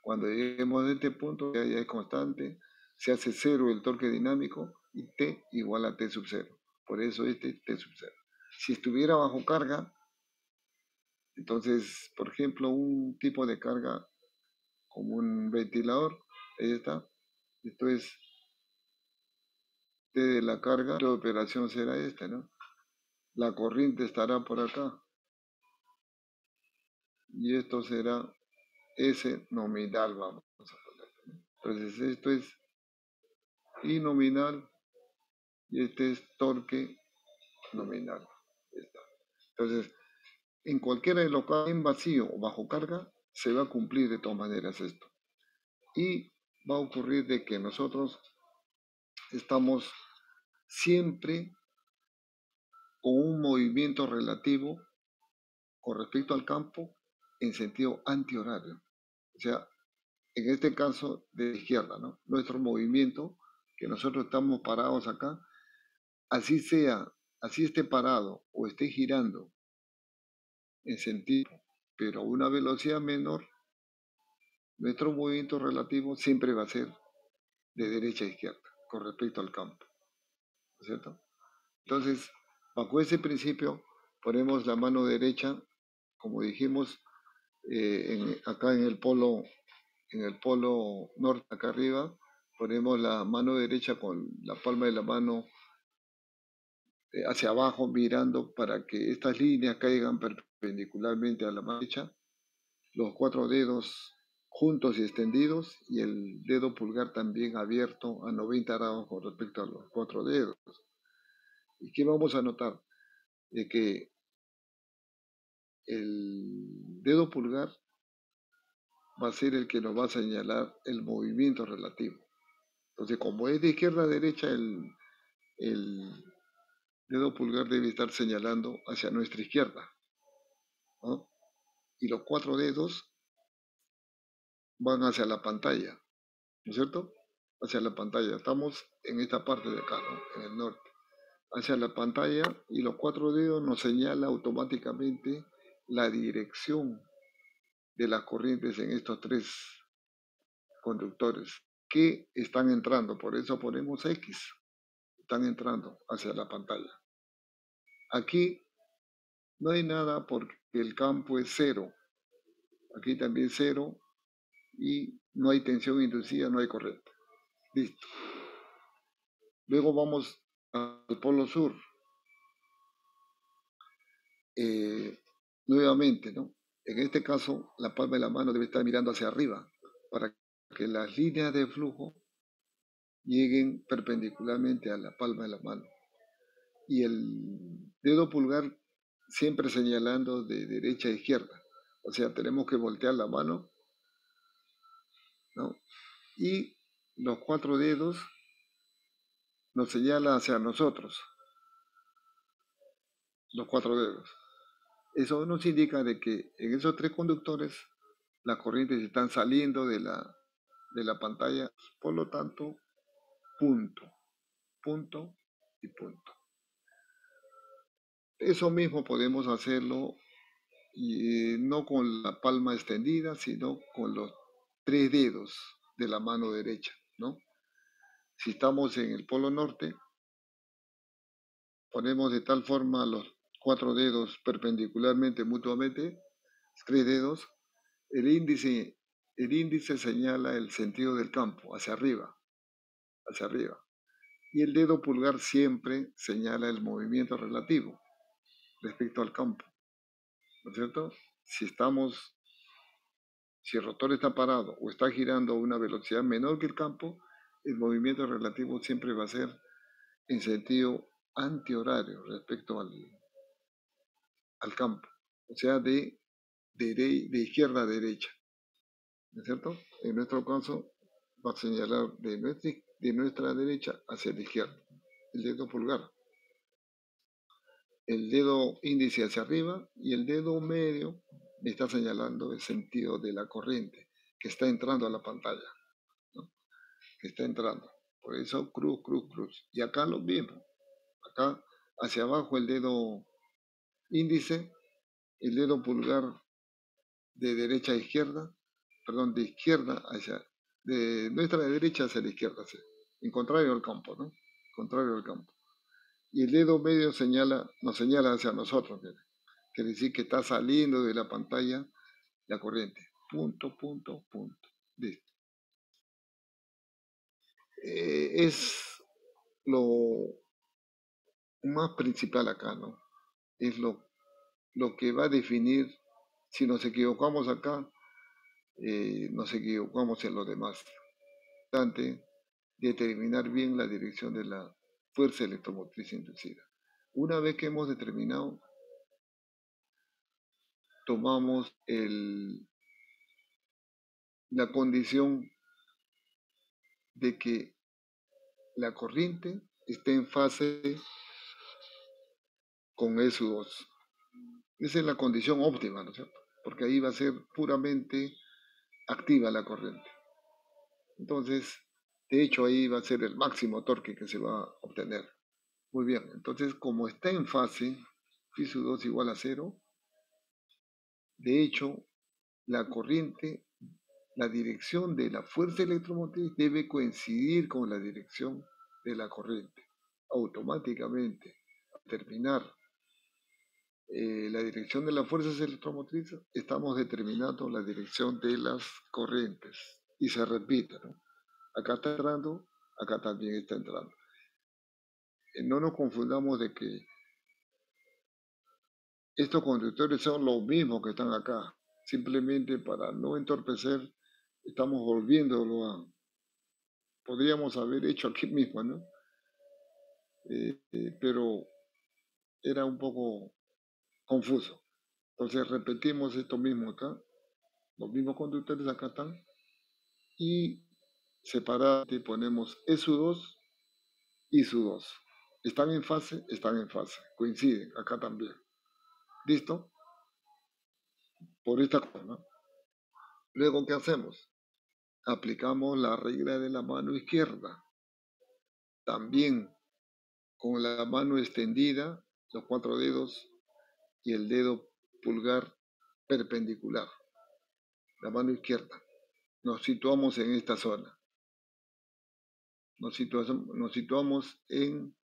Speaker 2: Cuando lleguemos a este punto ya es constante, se hace 0 el torque dinámico y T igual a T sub 0. Por eso este T sub 0. Si estuviera bajo carga, entonces, por ejemplo, un tipo de carga como un ventilador, ahí está. Esto es T de la carga, la operación será esta, ¿no? La corriente estará por acá. Y esto será S nominal, vamos a poner. Entonces esto es I nominal y este es torque nominal. Entonces, en cualquiera de los casos, en vacío o bajo carga, se va a cumplir de todas maneras esto. Y va a ocurrir de que nosotros estamos siempre con un movimiento relativo con respecto al campo en sentido antihorario. O sea, en este caso de izquierda, ¿no? Nuestro movimiento, que nosotros estamos parados acá, así sea, así esté parado o esté girando en sentido, pero a una velocidad menor, nuestro movimiento relativo siempre va a ser de derecha a izquierda con respecto al campo, ¿no es cierto? Entonces, bajo ese principio, ponemos la mano derecha, como dijimos, acá en el polo norte, acá arriba, ponemos la mano derecha con la palma de la mano hacia abajo mirando para que estas líneas caigan perpendicularmente a la mano derecha, los 4 dedos juntos y extendidos y el dedo pulgar también abierto a 90 grados con respecto a los 4 dedos. ¿Y qué vamos a notar? de que el dedo pulgar va a ser el que nos va a señalar el movimiento relativo. Entonces, como es de izquierda a derecha, el dedo pulgar debe estar señalando hacia nuestra izquierda, ¿no? Y los 4 dedos van hacia la pantalla, ¿no es cierto? Hacia la pantalla. Estamos en esta parte de acá, ¿no? En el norte. Hacia la pantalla, y los 4 dedos nos señala automáticamente la dirección de las corrientes en estos 3 conductores que están entrando. Por eso ponemos X. Están entrando hacia la pantalla. Aquí no hay nada porque el campo es cero. Aquí también cero y no hay tensión inducida, no hay corriente. Listo. Luego vamos al polo sur. Nuevamente, ¿no? En este caso, la palma de la mano debe estar mirando hacia arriba para que las líneas de flujo lleguen perpendicularmente a la palma de la mano. Y el dedo pulgar siempre señalando de derecha a izquierda. O sea, tenemos que voltear la mano, ¿no? Y los 4 dedos nos señalan hacia nosotros. Los 4 dedos. Eso nos indica de que en esos 3 conductores las corrientes están saliendo de la pantalla, por lo tanto, punto, punto y punto. Eso mismo podemos hacerlo y no con la palma extendida, sino con los 3 dedos de la mano derecha, ¿no? Si estamos en el polo norte, ponemos de tal forma los 4 dedos perpendicularmente mutuamente, 3 dedos, el índice señala el sentido del campo, hacia arriba, hacia arriba. Y el dedo pulgar siempre señala el movimiento relativo respecto al campo, ¿no es cierto? Si el rotor está parado o está girando a una velocidad menor que el campo, el movimiento relativo siempre va a ser en sentido antihorario respecto al campo, o sea, de izquierda a derecha, ¿no es cierto? En nuestro caso va a señalar de nuestra derecha hacia la izquierda, el dedo pulgar. El dedo índice hacia arriba y el dedo medio me está señalando el sentido de la corriente que está entrando a la pantalla, ¿no? Que está entrando. Por eso cruz, cruz, cruz. Y acá lo mismo. Acá hacia abajo el dedo índice, el dedo pulgar de derecha a izquierda, perdón, de nuestra derecha hacia la izquierda, sí. En contrario al campo, ¿no? Contrario al campo. Y el dedo medio nos señala hacia nosotros, ¿sí? Quiere decir que está saliendo de la pantalla la corriente. Punto, punto, punto. Listo. Es lo más principal acá, ¿no? Es lo que va a definir si nos equivocamos acá, nos equivocamos en lo demás. Importante determinar bien la dirección de la fuerza electromotriz inducida. Una vez que hemos determinado, tomamos la condición de que la corriente esté en fase con SU2. Esa es la condición óptima, ¿no es cierto? Porque ahí va a ser puramente activa la corriente. Entonces, de hecho, ahí va a ser el máximo torque que se va a obtener. Muy bien, entonces, como está en fase, FISU2 igual a 0, de hecho, la corriente, la dirección de la fuerza electromotriz debe coincidir con la dirección de la corriente. Automáticamente, al terminar la dirección de las fuerzas electromotrices, estamos determinando la dirección de las corrientes. Y se repite, ¿no? Acá está entrando, acá también está entrando. No nos confundamos de que estos conductores son los mismos que están acá. Simplemente para no entorpecer, estamos volviéndolo a... Podríamos haber hecho aquí mismo, ¿no? Pero era un poco confuso. Entonces repetimos esto mismo acá, los mismos conductores acá están, y separadamente ponemos ESU2 y SU2. Están en fase, coinciden, acá también. ¿Listo? Por esta forma. Luego, ¿qué hacemos? Aplicamos la regla de la mano izquierda. También con la mano extendida, los 4 dedos y el dedo pulgar perpendicular. La mano izquierda. Nos situamos en esta zona. Nos situamos en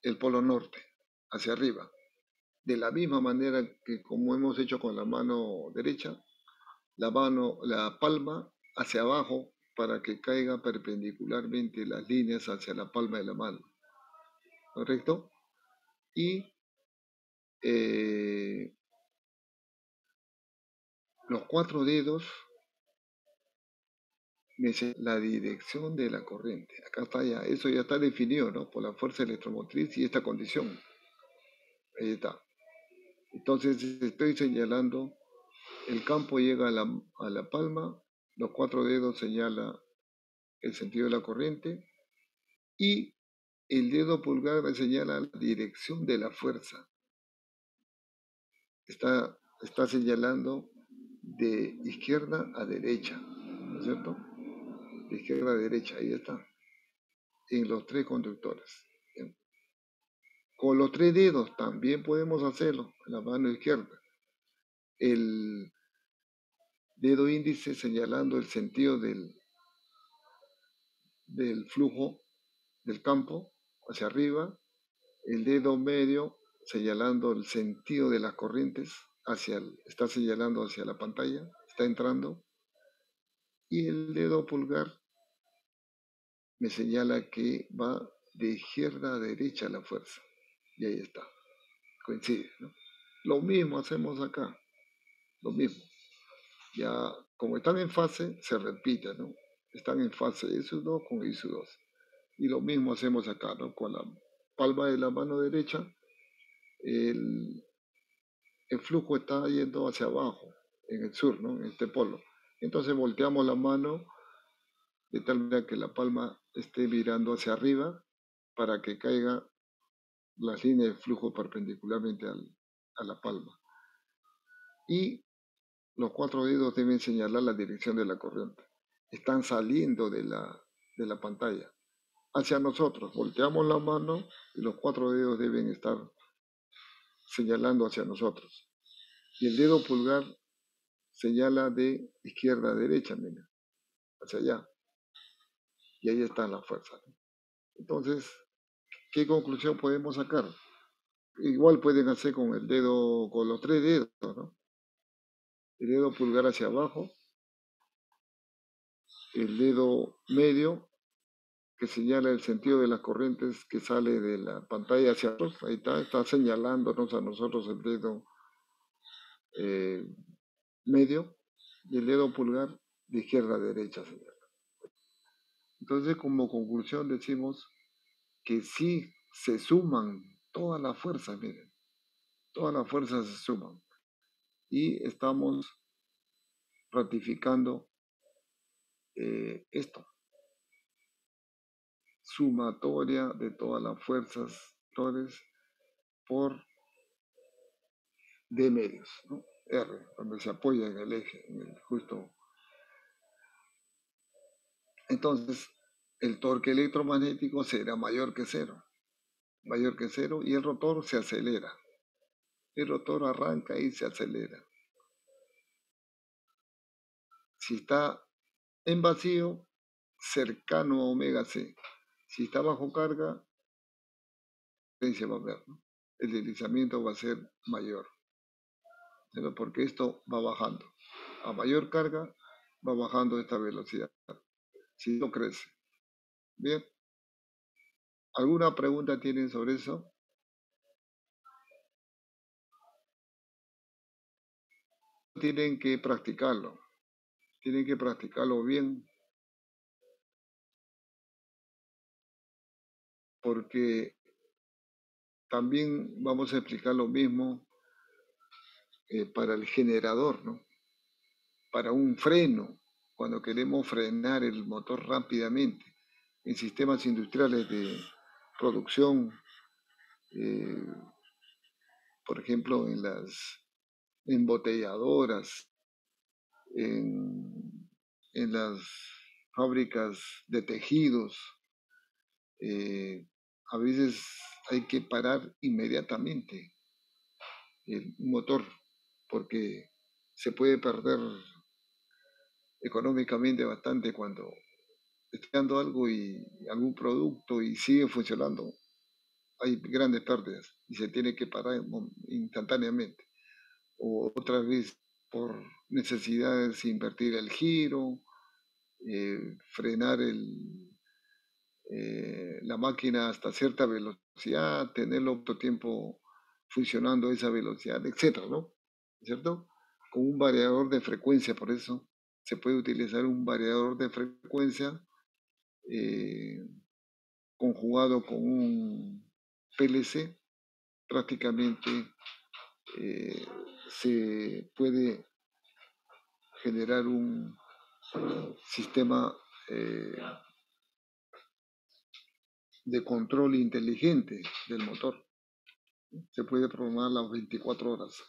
Speaker 2: el polo norte, hacia arriba. De la misma manera que como hemos hecho con la mano derecha, la palma hacia abajo para que caiga perpendicularmente las líneas hacia la palma de la mano. ¿Correcto? Y los 4 dedos la dirección de la corriente. Acá está ya, eso ya está definido, ¿no? Por la fuerza electromotriz y esta condición. Ahí está. Entonces estoy señalando, el campo llega a la palma, los 4 dedos señala el sentido de la corriente y el dedo pulgar me señala la dirección de la fuerza. Está señalando de izquierda a derecha, ¿no es cierto? De izquierda a derecha, ahí está, en los 3 conductores. Bien. Con los 3 dedos también podemos hacerlo, en la mano izquierda. El dedo índice señalando el sentido del flujo del campo hacia arriba, el dedo medio señalando el sentido de las corrientes está señalando hacia la pantalla, está entrando, y el dedo pulgar me señala que va de izquierda a derecha la fuerza. Y ahí está, coincide, ¿no? Lo mismo hacemos acá, lo mismo. Ya, como están en fase, se repite, ¿no? Están en fase ISU2 con ISU2. Y lo mismo hacemos acá, ¿no? Con la palma de la mano derecha, el, el flujo está yendo hacia abajo, en el sur, ¿no? En este polo. Entonces volteamos la mano de tal manera que la palma esté mirando hacia arriba para que caiga las líneas de flujo perpendicularmente a la palma. Y los 4 dedos deben señalar la dirección de la corriente. Están saliendo de la pantalla hacia nosotros. Volteamos la mano y los 4 dedos deben estar señalando hacia nosotros. Y el dedo pulgar señala de izquierda a derecha, mira, hacia allá. Y ahí está la fuerza. Entonces, ¿qué conclusión podemos sacar? Igual pueden hacer con el dedo, con los 3 dedos, ¿no? El dedo pulgar hacia abajo, el dedo medio que señala el sentido de las corrientes que sale de la pantalla hacia nosotros. Ahí está señalándonos a nosotros el dedo medio y el dedo pulgar de izquierda a derecha señala. Entonces, como conclusión decimos que sí se suman todas las fuerzas, miren, todas las fuerzas se suman. Y estamos ratificando esto, sumatoria de todas las fuerzas por D medios, ¿no? R, donde se apoya en el eje, en el justo. Entonces, el torque electromagnético será mayor que cero, y el rotor se acelera. El rotor arranca y se acelera. Si está en vacío, cercano a omega C. Si está bajo carga, se va a ver, ¿no? El deslizamiento va a ser mayor, ¿no? Porque esto va bajando. A mayor carga, va bajando esta velocidad. Si no crece. Bien. ¿Alguna pregunta tienen sobre eso? Tienen que practicarlo bien, porque También vamos a explicar lo mismo para el generador, ¿no? Para un freno, cuando queremos frenar el motor rápidamente en sistemas industriales de producción, eh, por ejemplo, en las embotelladoras, en las fábricas de tejidos, eh, a veces hay que parar inmediatamente el motor porque se puede perder económicamente bastante cuando está dando algo y algún producto y sigue funcionando. Hay grandes pérdidas y se tiene que parar instantáneamente. O otra vez por necesidades invertir el giro, frenar la máquina hasta cierta velocidad, tenerlo otro tiempo funcionando a esa velocidad, etcétera, ¿no? ¿Cierto? Con un variador de frecuencia, por eso se puede utilizar un variador de frecuencia eh, conjugado con un PLC, prácticamente se puede generar un sistema eh, de control inteligente del motor. Se puede programar las 24 horas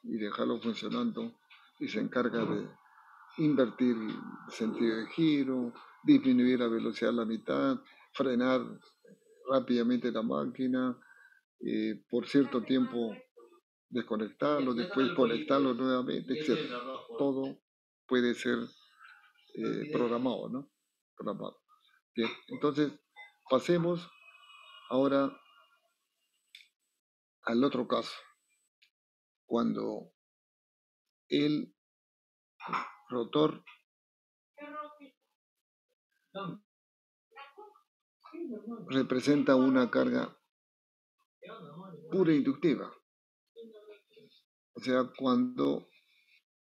Speaker 2: y dejarlo funcionando y se encarga de invertir el sentido de giro, disminuir la velocidad a la mitad, frenar rápidamente la máquina, por cierto tiempo desconectarlo, después conectarlo nuevamente, etc. Todo puede ser programado, ¿no? Programado. Bien, entonces pasemos ahora al otro caso, cuando el rotor representa una carga pura inductiva, o sea, cuando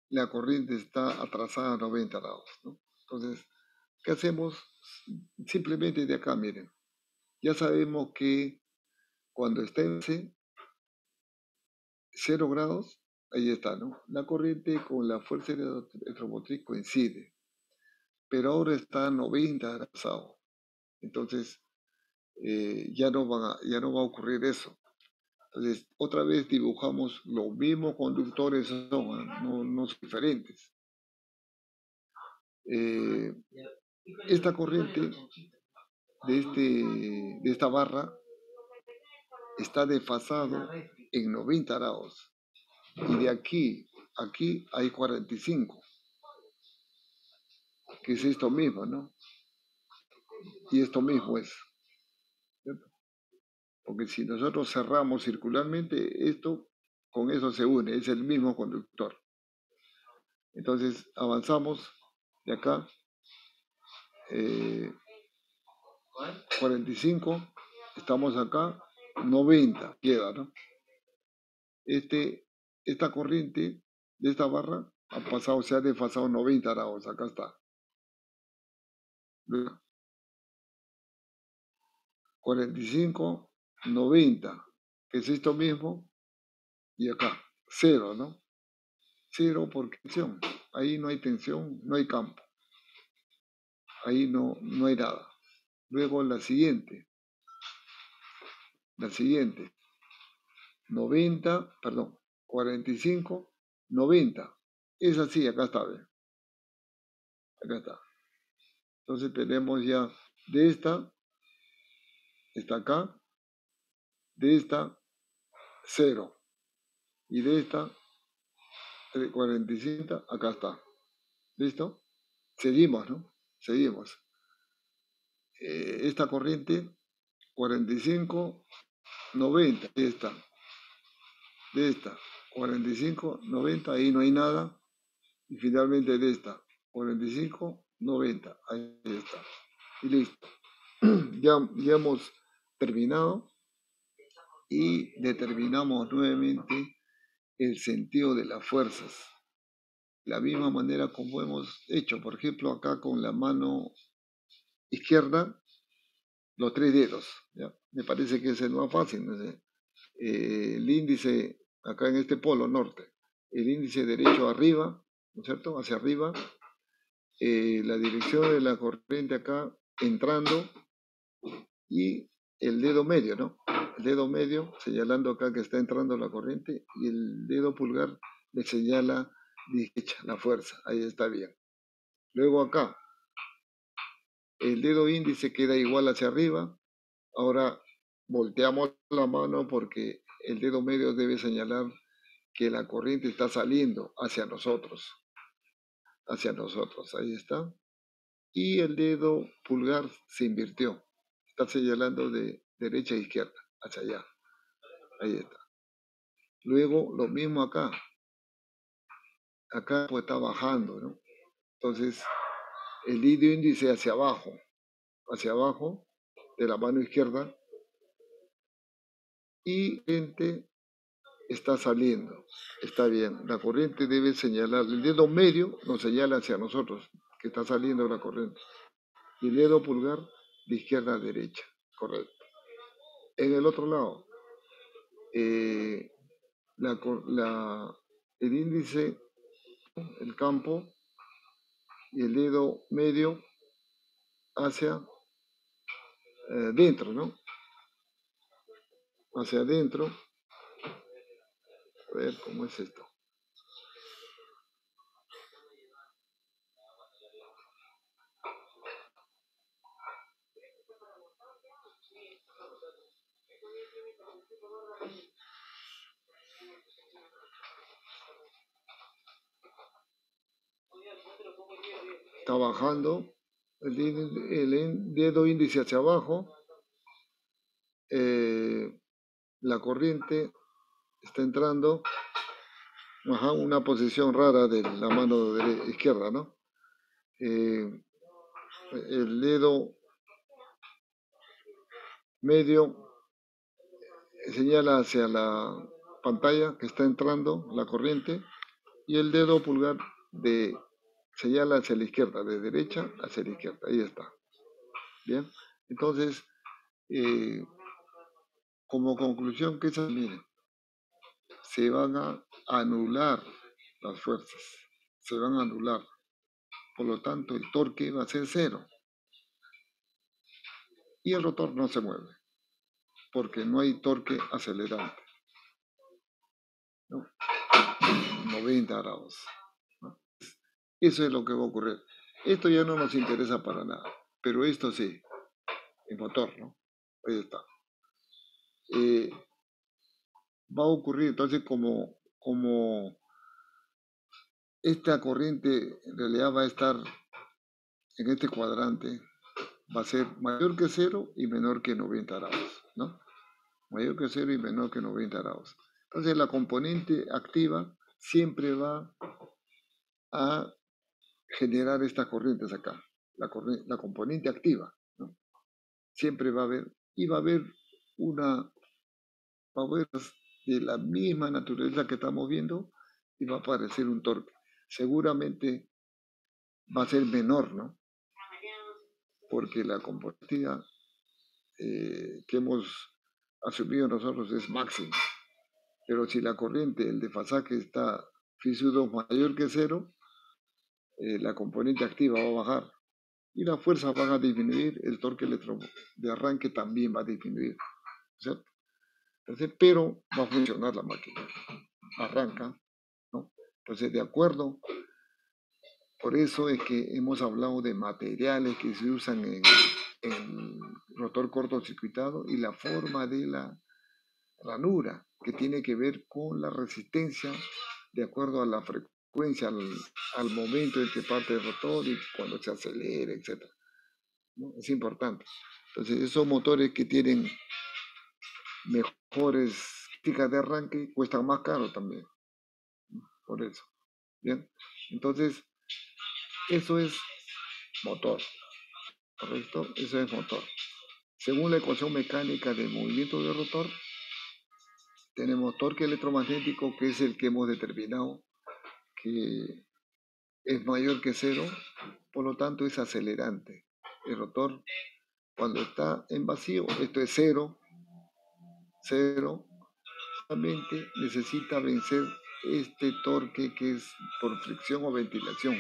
Speaker 2: la corriente está atrasada a 90 grados, ¿no? Entonces, ¿qué hacemos? Simplemente de acá, miren, ya sabemos que cuando está en 0 grados, ahí está, ¿no? La corriente con la fuerza electromotriz coincide, pero ahora está a 90 grados. Entonces, ya no va a ocurrir eso. Entonces, otra vez dibujamos los mismos conductores, no son diferentes. Esta corriente de esta barra está desfasado en 90 grados. Y de aquí hay 45, que es esto mismo, ¿no? Y esto mismo es, ¿cierto? Porque si nosotros cerramos circularmente, esto con eso se une, es el mismo conductor. Entonces avanzamos de acá, 45, estamos acá, 90 queda, ¿no? Esta corriente de esta barra se ha desfasado 90 grados, acá está. 45, 90, que es esto mismo, y acá, 0, ¿no? 0 por tensión. Ahí no hay tensión, no hay campo. Ahí no hay nada. Luego la siguiente, 90, perdón, 45, 90. Es así, acá está, ¿ve? Acá está. Entonces tenemos ya de esta, está acá, de esta, 0. Y de esta, 45, acá está. ¿Listo? Seguimos, ¿no? Seguimos. Esta corriente, 45, 90, de esta, 45, 90, ahí no hay nada. Y finalmente de esta, 45, 90, ahí está. Y listo. Ya hemos terminado y determinamos nuevamente el sentido de las fuerzas. La misma manera como hemos hecho, por ejemplo, acá con la mano izquierda, los 3 dedos. ¿Ya? Me parece que es el más fácil, ¿no? el índice acá en este polo norte, el índice derecho arriba, ¿no es cierto? Hacia arriba, la dirección de la corriente acá entrando y el dedo medio, ¿no? El dedo medio señalando acá que está entrando la corriente y el dedo pulgar le señala derecha, la fuerza, ahí está bien. Luego acá, el dedo índice queda igual hacia arriba. Ahora volteamos la mano porque el dedo medio debe señalar que la corriente está saliendo hacia nosotros, ahí está. Y el dedo pulgar se invirtió, está señalando de derecha a izquierda, hacia allá, ahí está. Luego lo mismo acá pues está bajando, ¿no? Entonces el dedo índice hacia abajo de la mano izquierda y frente está saliendo, está bien. La corriente debe señalar, el dedo medio nos señala hacia nosotros, que está saliendo la corriente. Y el dedo pulgar de izquierda a derecha, correcto. En el otro lado, eh, el índice, el campo y el dedo medio hacia dentro, ¿no? Hacia adentro. A ver cómo es esto. Está bajando el dedo índice hacia abajo. La corriente está entrando una posición rara de la mano izquierda, ¿no? El dedo medio señala hacia la pantalla que está entrando la corriente y el dedo pulgar señala hacia la izquierda, de derecha hacia la izquierda, ahí está. Bien, entonces, como conclusión, ¿qué se mire? Se van a anular las fuerzas, se van a anular. Por lo tanto, el torque va a ser cero. Y el rotor no se mueve, porque no hay torque acelerante, ¿no? 90 grados, ¿no? Eso es lo que va a ocurrir. Esto ya no nos interesa para nada, pero esto sí, el motor, ¿no? Ahí está. Va a ocurrir, entonces, como esta corriente en realidad va a estar en este cuadrante, va a ser mayor que 0 y menor que 90 grados, ¿no? Mayor que 0 y menor que 90 grados. Entonces la componente activa siempre va a generar estas corrientes acá, la componente activa, ¿no? Siempre va a haber, y va a haber de la misma naturaleza que estamos viendo y va a aparecer un torque. Seguramente va a ser menor, ¿no? Porque la componente que hemos asumido nosotros es máxima. Pero si la corriente, el desfasaje está φ2 mayor que 0, la componente activa va a bajar y las fuerzas van a disminuir, el torque de arranque también va a disminuir, ¿cierto? Entonces, pero va a funcionar la máquina, arranca, ¿no? Entonces, de acuerdo, por eso es que hemos hablado de materiales que se usan en rotor cortocircuitado y la forma de la ranura, que tiene que ver con la resistencia de acuerdo a la frecuencia, al momento en que parte el rotor y cuando se acelera, etc. ¿No? Es importante. Entonces, esos motores que tienen mejores características de arranque cuestan más caro también. ¿No? Por eso. Bien. Entonces, eso es motor. ¿Correcto? Eso es motor. Según la ecuación mecánica del movimiento del rotor, tenemos torque electromagnético, que es el que hemos determinado que es mayor que 0, por lo tanto es acelerante. El rotor, cuando está en vacío, esto es 0, solamente necesita vencer este torque que es por fricción o ventilación,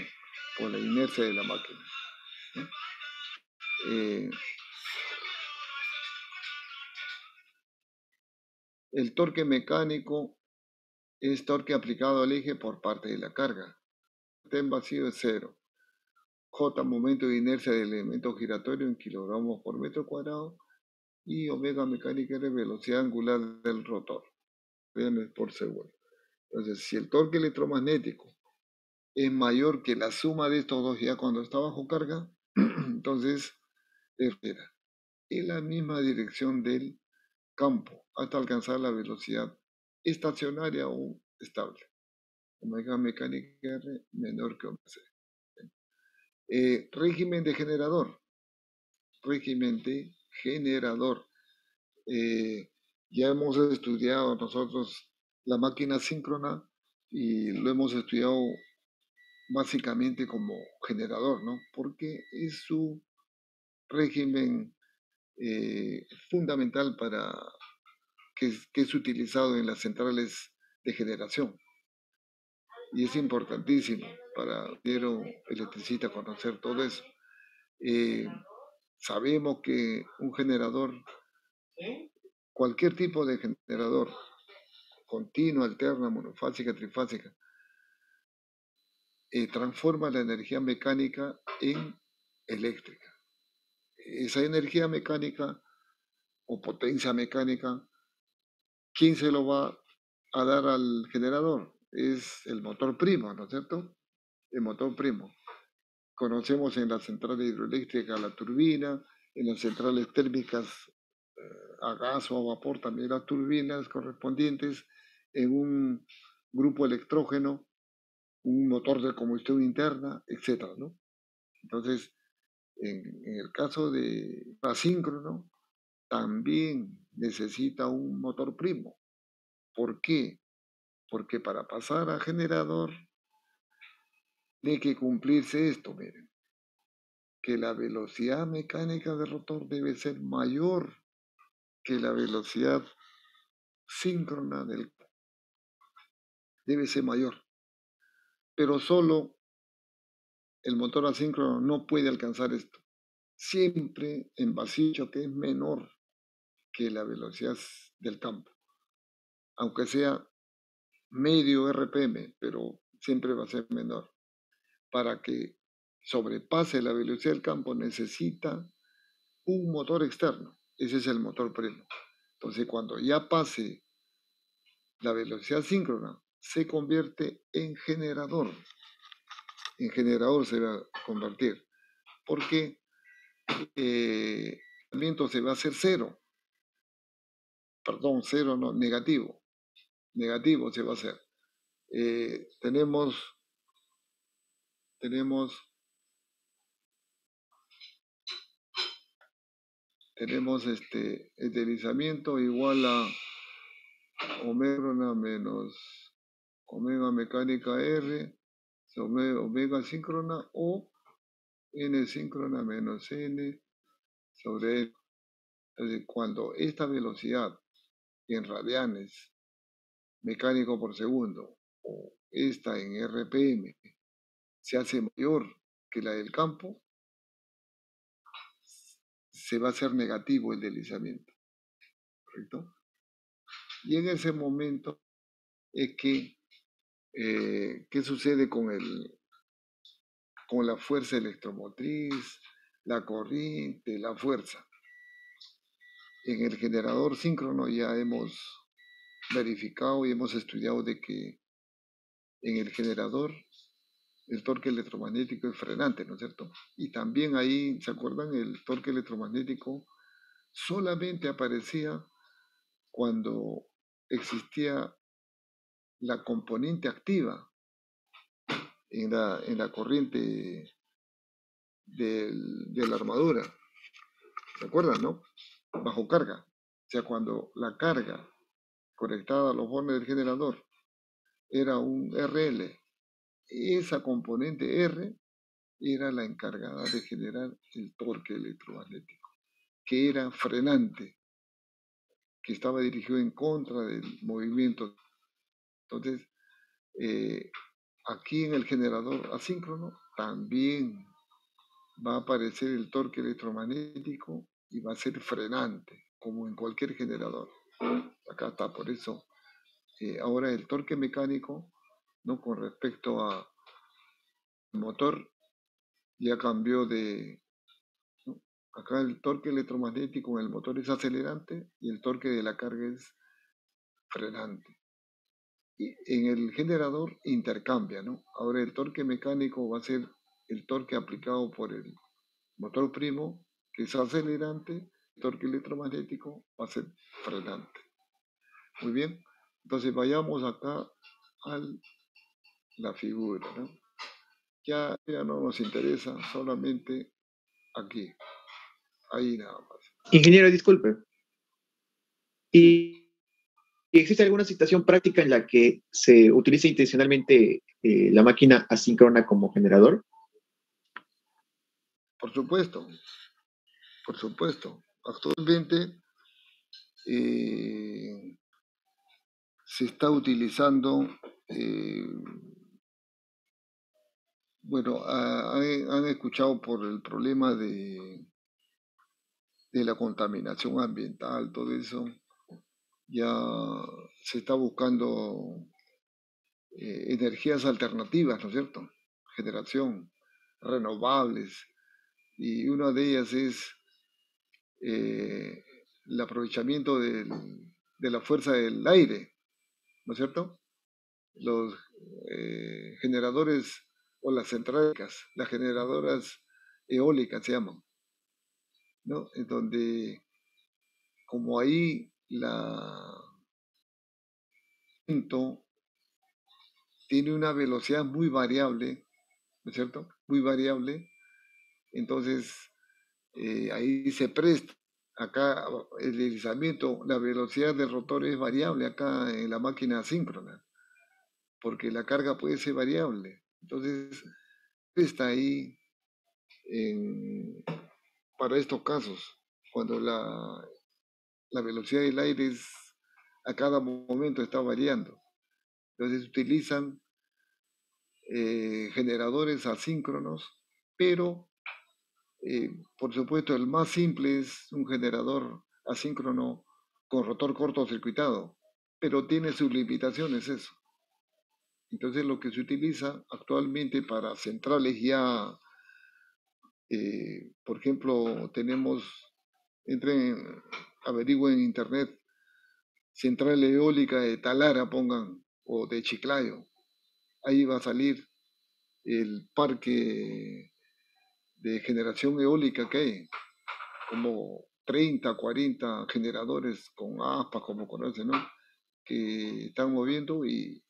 Speaker 2: por la inercia de la máquina, ¿no? Eh, el torque mecánico es torque aplicado al eje por parte de la carga. T en vacío es cero. J, momento de inercia del elemento giratorio en kilogramos por metro cuadrado, y omega mecánica es velocidad angular del rotor, por segundo. Entonces, si el torque electromagnético es mayor que la suma de estos dos ya cuando está bajo carga, entonces era en la misma dirección del campo hasta alcanzar la velocidad estacionaria o estable. Omega mecánica R menor que omega C. Régimen de generador. Régimen de generador. Ya hemos estudiado nosotros la máquina síncrona y lo hemos estudiado básicamente como generador, ¿no? Porque es su régimen fundamental para que es utilizado en las centrales de generación. Y es importantísimo para el electricista conocer todo eso. Sabemos que un generador, cualquier tipo de generador, continua, alterna, monofásica, trifásica, transforma la energía mecánica en eléctrica. Esa energía mecánica o potencia mecánica, ¿quién se lo va a dar al generador? Es el motor primo, ¿no es cierto? El motor primo. Conocemos en las centrales hidroeléctricas la turbina, en las centrales térmicas a gas o a vapor también las turbinas correspondientes, en un grupo electrógeno, un motor de combustión interna, etcétera, ¿no? Entonces, en el caso de asíncrono, también necesita un motor primo. ¿Por qué? Porque para pasar a generador tiene que cumplirse esto, miren, que la velocidad mecánica del rotor debe ser mayor que la velocidad síncrona debe ser mayor, pero solo el motor asíncrono no puede alcanzar esto. Siempre en vacío que es menor que la velocidad del campo, aunque sea medio RPM, pero siempre va a ser menor. Para que sobrepase la velocidad del campo necesita un motor externo. Ese es el motor primo. Entonces, cuando ya pase la velocidad síncrona, se convierte en generador. En generador se va a convertir. Porque el movimiento se va a hacer cero. Perdón, cero no, negativo. Negativo se va a hacer. Tenemos el deslizamiento igual a omega menos omega mecánica R, omega síncrona o n síncrona menos n sobre L. Entonces, cuando esta velocidad en radianes mecánico por segundo o esta en RPM se hace mayor que la del campo, se va a hacer negativo el deslizamiento, ¿correcto? Y en ese momento es que, ¿qué sucede con la fuerza electromotriz, la corriente, la fuerza? En el generador síncrono ya hemos verificado y hemos estudiado de que en el generador el torque electromagnético es frenante, ¿no es cierto? Y también ahí, ¿se acuerdan? El torque electromagnético solamente aparecía cuando existía la componente activa en la corriente de la armadura. ¿Se acuerdan, no? Bajo carga. O sea, cuando la carga conectada a los bornes del generador era un RL, esa componente R era la encargada de generar el torque electromagnético, que era frenante. que estaba dirigido en contra del movimiento. Entonces, aquí en el generador asíncrono también va a aparecer el torque electromagnético y va a ser frenante, como en cualquier generador. Acá está, por eso. Ahora el torque mecánico, ¿no? Con respecto al motor, ya cambió de... ¿no? Acá el torque electromagnético en el motor es acelerante y el torque de la carga es frenante. Y en el generador intercambia, ¿no? Ahora el torque mecánico va a ser el torque aplicado por el motor primo, que es acelerante, el torque electromagnético va a ser frenante. Muy bien, entonces vayamos acá a la figura, ¿no? Ya no nos interesa, solamente aquí, ahí nada más.
Speaker 1: Ingeniero, disculpe.
Speaker 2: Sí,
Speaker 1: ¿Y existe alguna situación práctica en la que se utilice intencionalmente la máquina asíncrona como generador?
Speaker 2: por supuesto, por supuesto. Actualmente se está utilizando, bueno, han escuchado por el problema de la contaminación ambiental, todo eso, ya se está buscando energías alternativas, ¿no es cierto? Generación, renovables, y una de ellas es el aprovechamiento de la fuerza del aire, ¿no es cierto? Los generadores o las centrales, las generadoras eólicas se llaman, ¿no? En donde, como ahí la viento tiene una velocidad muy variable, ¿no es cierto? Muy variable, entonces ahí se presta. Acá el deslizamiento, la velocidad del rotor es variable acá en la máquina asíncrona, porque la carga puede ser variable. Entonces, está ahí para estos casos, cuando la velocidad del aire a cada momento está variando. Entonces utilizan generadores asíncronos, pero por supuesto el más simple es un generador asíncrono con rotor cortocircuitado, pero tiene sus limitaciones eso. Entonces lo que se utiliza actualmente para centrales ya, por ejemplo, tenemos, averigüen en internet, central eólica de Talara pongan, o de Chiclayo, ahí va a salir el parque de generación eólica que hay, como 30, 40 generadores con aspas, como conocen, ¿no? Que están moviendo y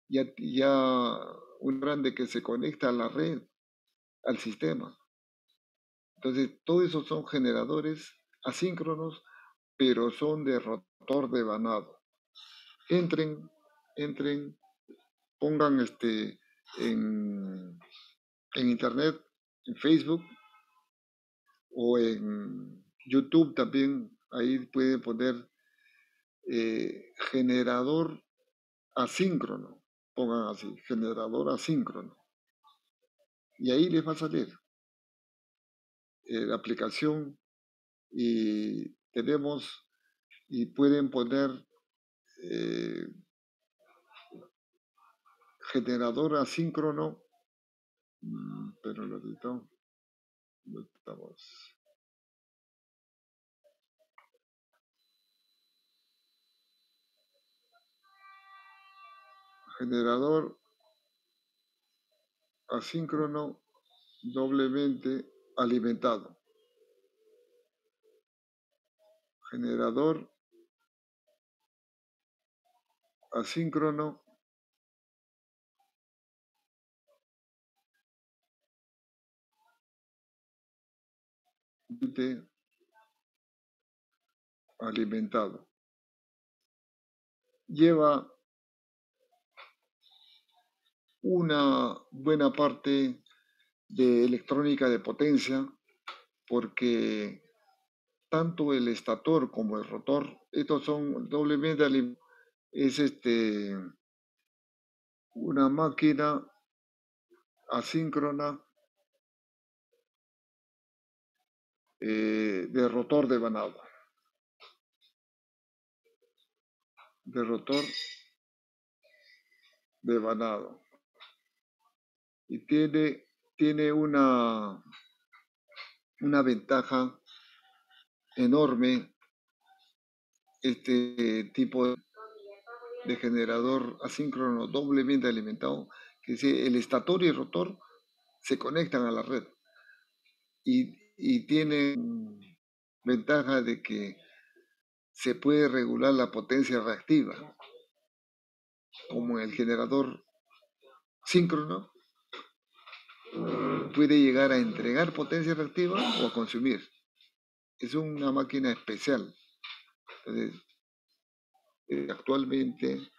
Speaker 2: ya un grande que se conecta a la red, al sistema. Entonces, todos esos son generadores asíncronos, pero son de rotor de vanado. Entren, pongan en internet, en Facebook o en YouTube también, ahí pueden poner generador asíncrono, pongan así, generador asíncrono. Y ahí les va a salir la aplicación y tenemos y pueden poner eh, generador asíncrono, pero lo editamos. Generador asíncrono doblemente alimentado. Generador asíncrono alimentado. Lleva una buena parte de electrónica de potencia porque tanto el estator como el rotor, estos son doblemente alimentados. Es una máquina asíncrona de rotor de vanado. De rotor de vanado. Y tiene una ventaja enorme este tipo de generador asíncrono doblemente alimentado, que es el estator y el rotor se conectan a la red y tiene ventaja de que se puede regular la potencia reactiva, como el generador síncrono puede llegar a entregar potencia reactiva o a consumir. Es una máquina especial. Entonces, actualmente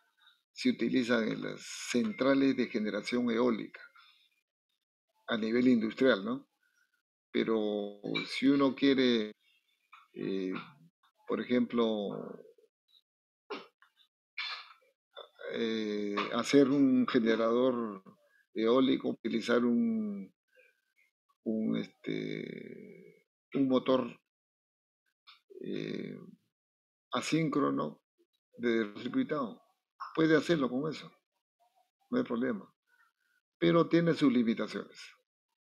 Speaker 2: se utilizan en las centrales de generación eólica a nivel industrial, ¿no? Pero si uno quiere, eh, por ejemplo, hacer un generador eólico, utilizar un, un motor eh, asíncrono de circuitado, puede hacerlo con eso, no hay problema, pero tiene sus limitaciones,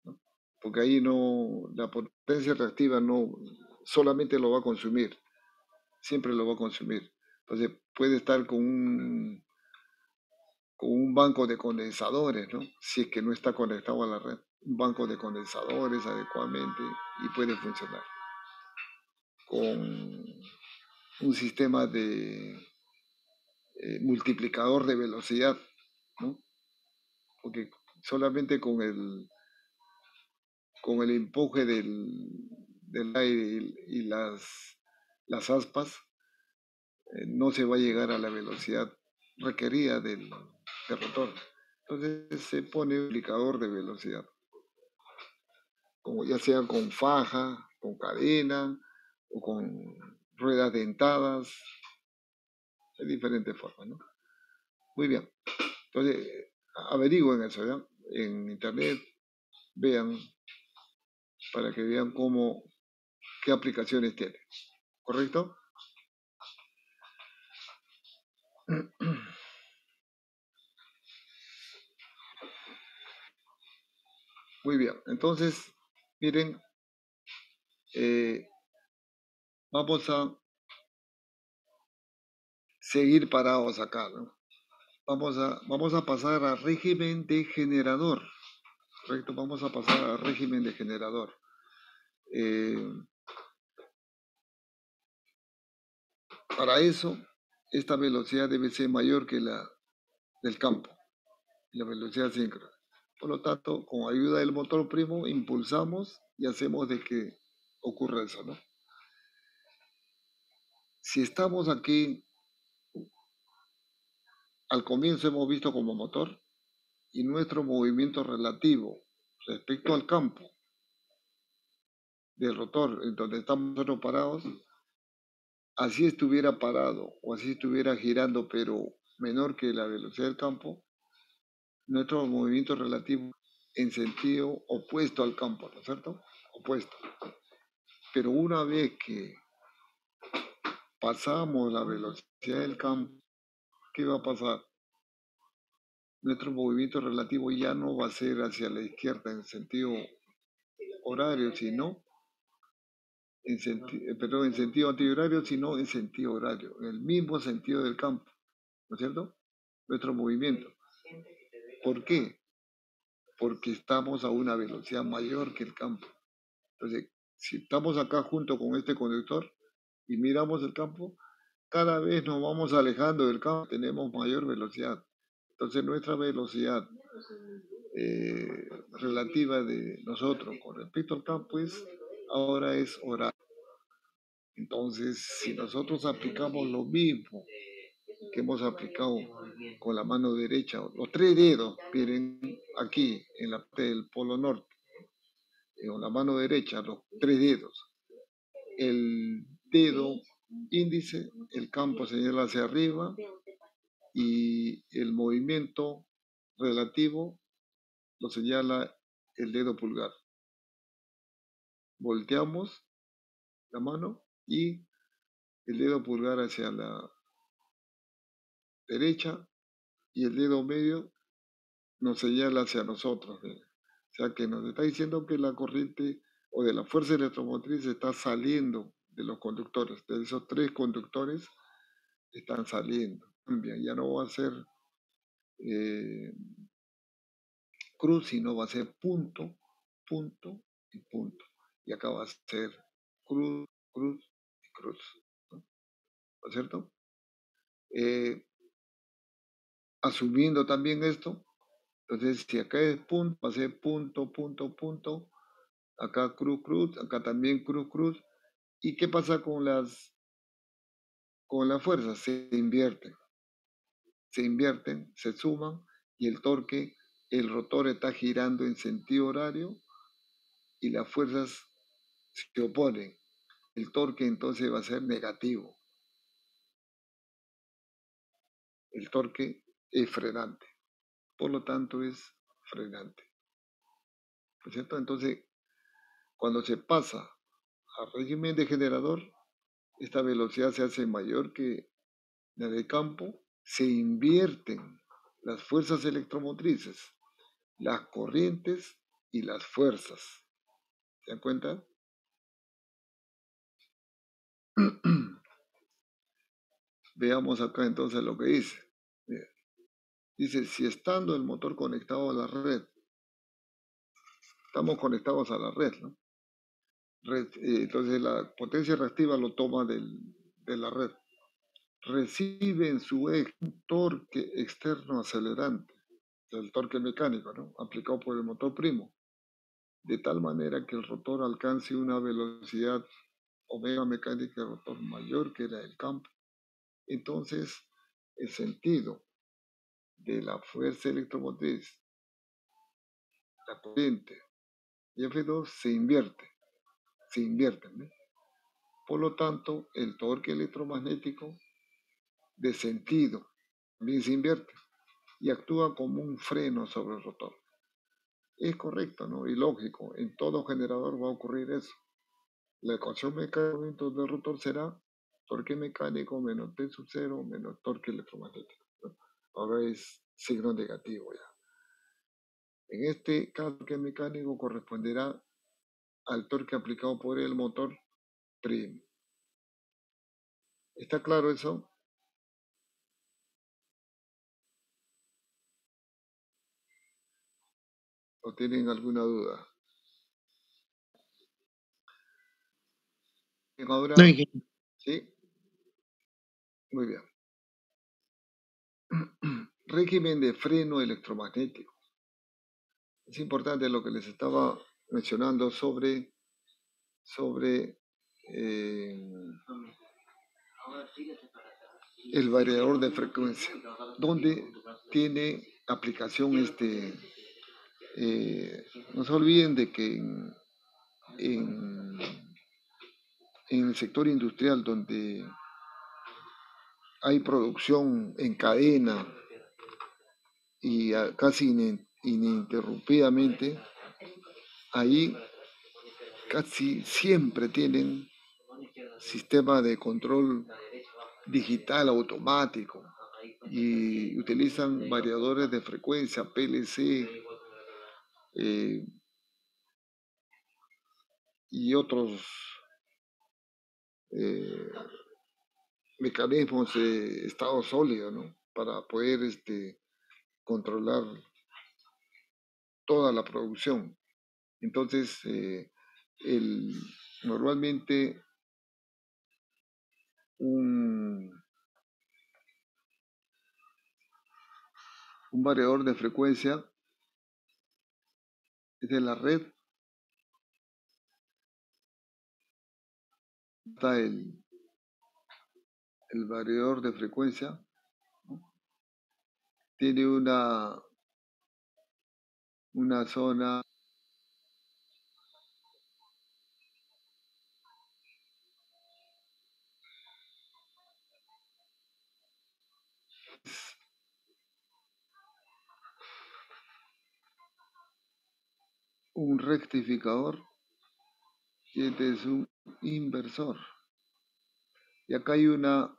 Speaker 2: ¿no? Porque ahí no, la potencia reactiva no solamente lo va a consumir, siempre lo va a consumir. Entonces puede estar con un banco de condensadores, ¿no? Si es que no está conectado a la red, un banco de condensadores adecuadamente y puede funcionar. Con un sistema de multiplicador de velocidad, ¿no? Porque solamente con el empuje del aire y las aspas no se va a llegar a la velocidad requerida del rotor. Entonces se pone un multiplicador de velocidad, como ya sea con faja, con cadena o con ruedas dentadas, de diferentes formas, ¿no? Muy bien. Entonces, averigüen eso, ¿ya? En internet, vean, para que vean qué aplicaciones tiene. ¿Correcto? Muy bien. Entonces, miren, eh, vamos a seguir parados acá, ¿no? Vamos a pasar a régimen de generador. ¿Correcto? Vamos a pasar a régimen de generador. Para eso, esta velocidad debe ser mayor que la del campo, la velocidad síncrona. Por lo tanto, con ayuda del motor primo, impulsamos y hacemos de que ocurra eso, ¿no? Si estamos aquí, al comienzo hemos visto como motor y nuestro movimiento relativo respecto al campo del rotor en donde estamos nosotros parados, así estuviera parado o así estuviera girando, pero menor que la velocidad del campo, nuestro movimiento relativo en sentido opuesto al campo, ¿no es cierto? Opuesto. Pero una vez que pasamos la velocidad del campo, ¿qué va a pasar? Nuestro movimiento relativo ya no va a ser hacia la izquierda en sentido horario, sino perdón, en sentido antihorario, sino en sentido horario, en el mismo sentido del campo, ¿no es cierto? Nuestro movimiento. ¿Por qué? Porque estamos a una velocidad mayor que el campo. Entonces, si estamos acá junto con este conductor y miramos el campo, cada vez nos vamos alejando del campo, tenemos mayor velocidad. Entonces, nuestra velocidad relativa de nosotros con respecto al campo ahora es horario. Entonces, si nosotros aplicamos lo mismo que hemos aplicado con la mano derecha, los tres dedos, miren aquí en la parte del polo norte, con la mano derecha, los tres dedos, el dedo índice, el campo señala hacia arriba y el movimiento relativo lo señala el dedo pulgar. Volteamos la mano y el dedo pulgar hacia la derecha y el dedo medio nos señala hacia nosotros. O sea que nos está diciendo que la corriente o de la fuerza electromotriz está saliendo de los conductores. De esos 3 conductores están saliendo. Bien, ya no va a ser eh, cruz, sino va a ser punto, punto y punto. Y acá va a ser cruz, cruz y cruz. ¿No es cierto? Asumiendo también esto, entonces si acá es punto, va a ser punto, punto, punto, acá cruz, cruz, acá también cruz, cruz. ¿Y qué pasa con las fuerzas? Se invierten, se suman y el torque, el rotor está girando en sentido horario y las fuerzas se oponen. El torque entonces va a ser negativo. El torque es frenante, por lo tanto es frenante. ¿No es cierto? Entonces, cuando se pasa al régimen de generador, esta velocidad se hace mayor que la de campo, se invierten las fuerzas electromotrices, las corrientes y las fuerzas. ¿Se dan cuenta? Veamos acá entonces lo que dice. Dice, si estando el motor conectado a la red, estamos conectados a la red, ¿no? Entonces la potencia reactiva lo toma de la red. Recibe en su eje un torque externo acelerante, el torque mecánico, ¿no? Aplicado por el motor primo, de tal manera que el rotor alcance una velocidad omega mecánica del rotor mayor que la del campo. Entonces, el sentido de la fuerza electromotriz, la corriente y F2 se invierten, ¿no? Por lo tanto, el torque electromagnético de sentido también se invierte y actúa como un freno sobre el rotor. Es correcto, ¿no? Y lógico, en todo generador va a ocurrir eso. La ecuación mecánica del rotor será torque mecánico menos T sub 0 menos torque electromagnético, ¿no? Ahora es signo negativo ya. En este caso, torque mecánico corresponderá al torque aplicado por el motor primo. ¿Está claro eso? ¿O tienen alguna duda? Ahora,
Speaker 1: No, ingeniero.
Speaker 2: sí, muy bien. Régimen de freno electromagnético. Es importante lo que les estaba mencionando sobre el variador de frecuencia, donde tiene aplicación no se olviden de que en el sector industrial donde hay producción en cadena y casi ininterrumpidamente, ahí casi siempre tienen sistema de control digital automático y utilizan variadores de frecuencia PLC y otros mecanismos de estado sólido, ¿no? Para poder controlar toda la producción. Entonces, normalmente un variador de frecuencia es de la red, está el variador de frecuencia, ¿no? Tiene una zona un rectificador y este es un inversor. Y acá hay una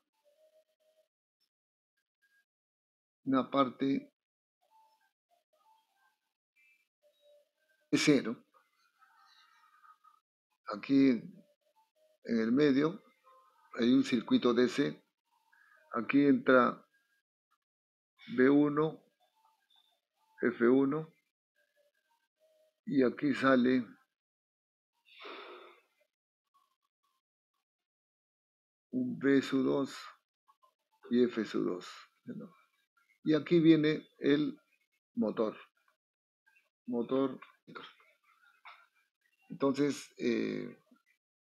Speaker 2: parte de cero. Aquí en el medio hay un circuito DC. Aquí entra B1, F1 y aquí sale un B sub 2 y F sub 2. ¿No? Y aquí viene el motor. Entonces, este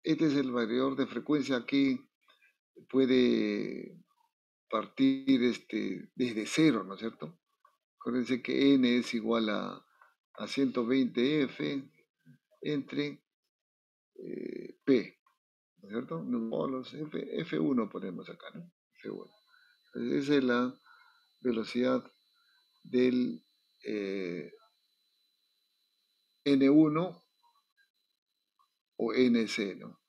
Speaker 2: es el variador de frecuencia. Aquí puede partir desde cero, ¿no es cierto? Acuérdense que N es igual a 120F entre P, ¿no es cierto? Los F1 ponemos acá, ¿no? F1. Esa es la velocidad del N1 o NC, ¿no?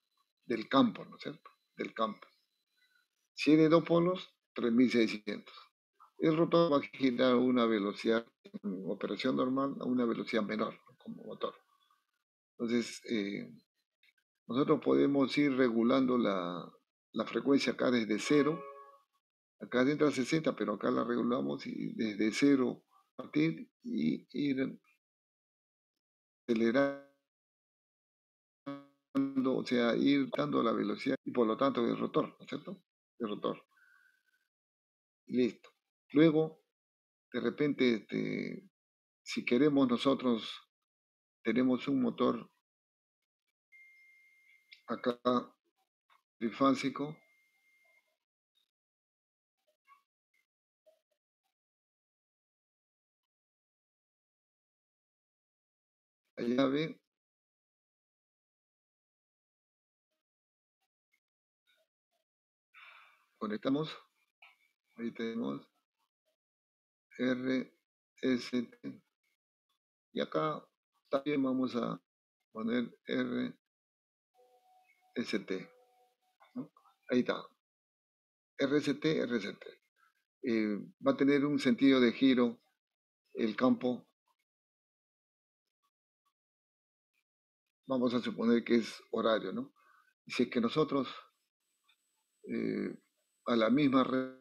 Speaker 2: Del campo, ¿no es cierto? Del campo. Si tiene dos polos, 3600. El rotor va a girar a una velocidad, en operación normal, a una velocidad menor, ¿no? Como motor. Entonces, nosotros podemos ir regulando la frecuencia acá desde cero. Acá entra 60, pero acá la regulamos y desde cero partir y ir acelerando, o sea, ir dando la velocidad y por lo tanto el rotor, ¿no es cierto? El rotor. Listo. Luego, de repente, si queremos nosotros, tenemos un motor acá trifásico, la llave, conectamos, ahí tenemos RST, y acá también vamos a poner RST, ¿no? Ahí está, RST. Va a tener un sentido de giro el campo, vamos a suponer que es horario, ¿no? Y si es que nosotros a la misma red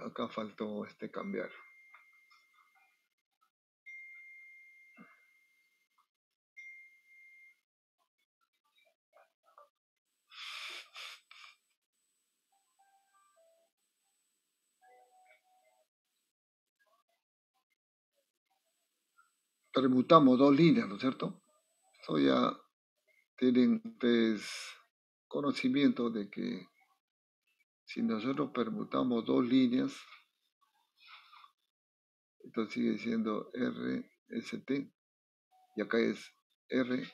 Speaker 2: acá faltó cambiar. Permutamos dos líneas, ¿no es cierto? Eso ya tienen ustedes conocimiento de que si nosotros permutamos dos líneas, esto sigue siendo RST y acá es RTS.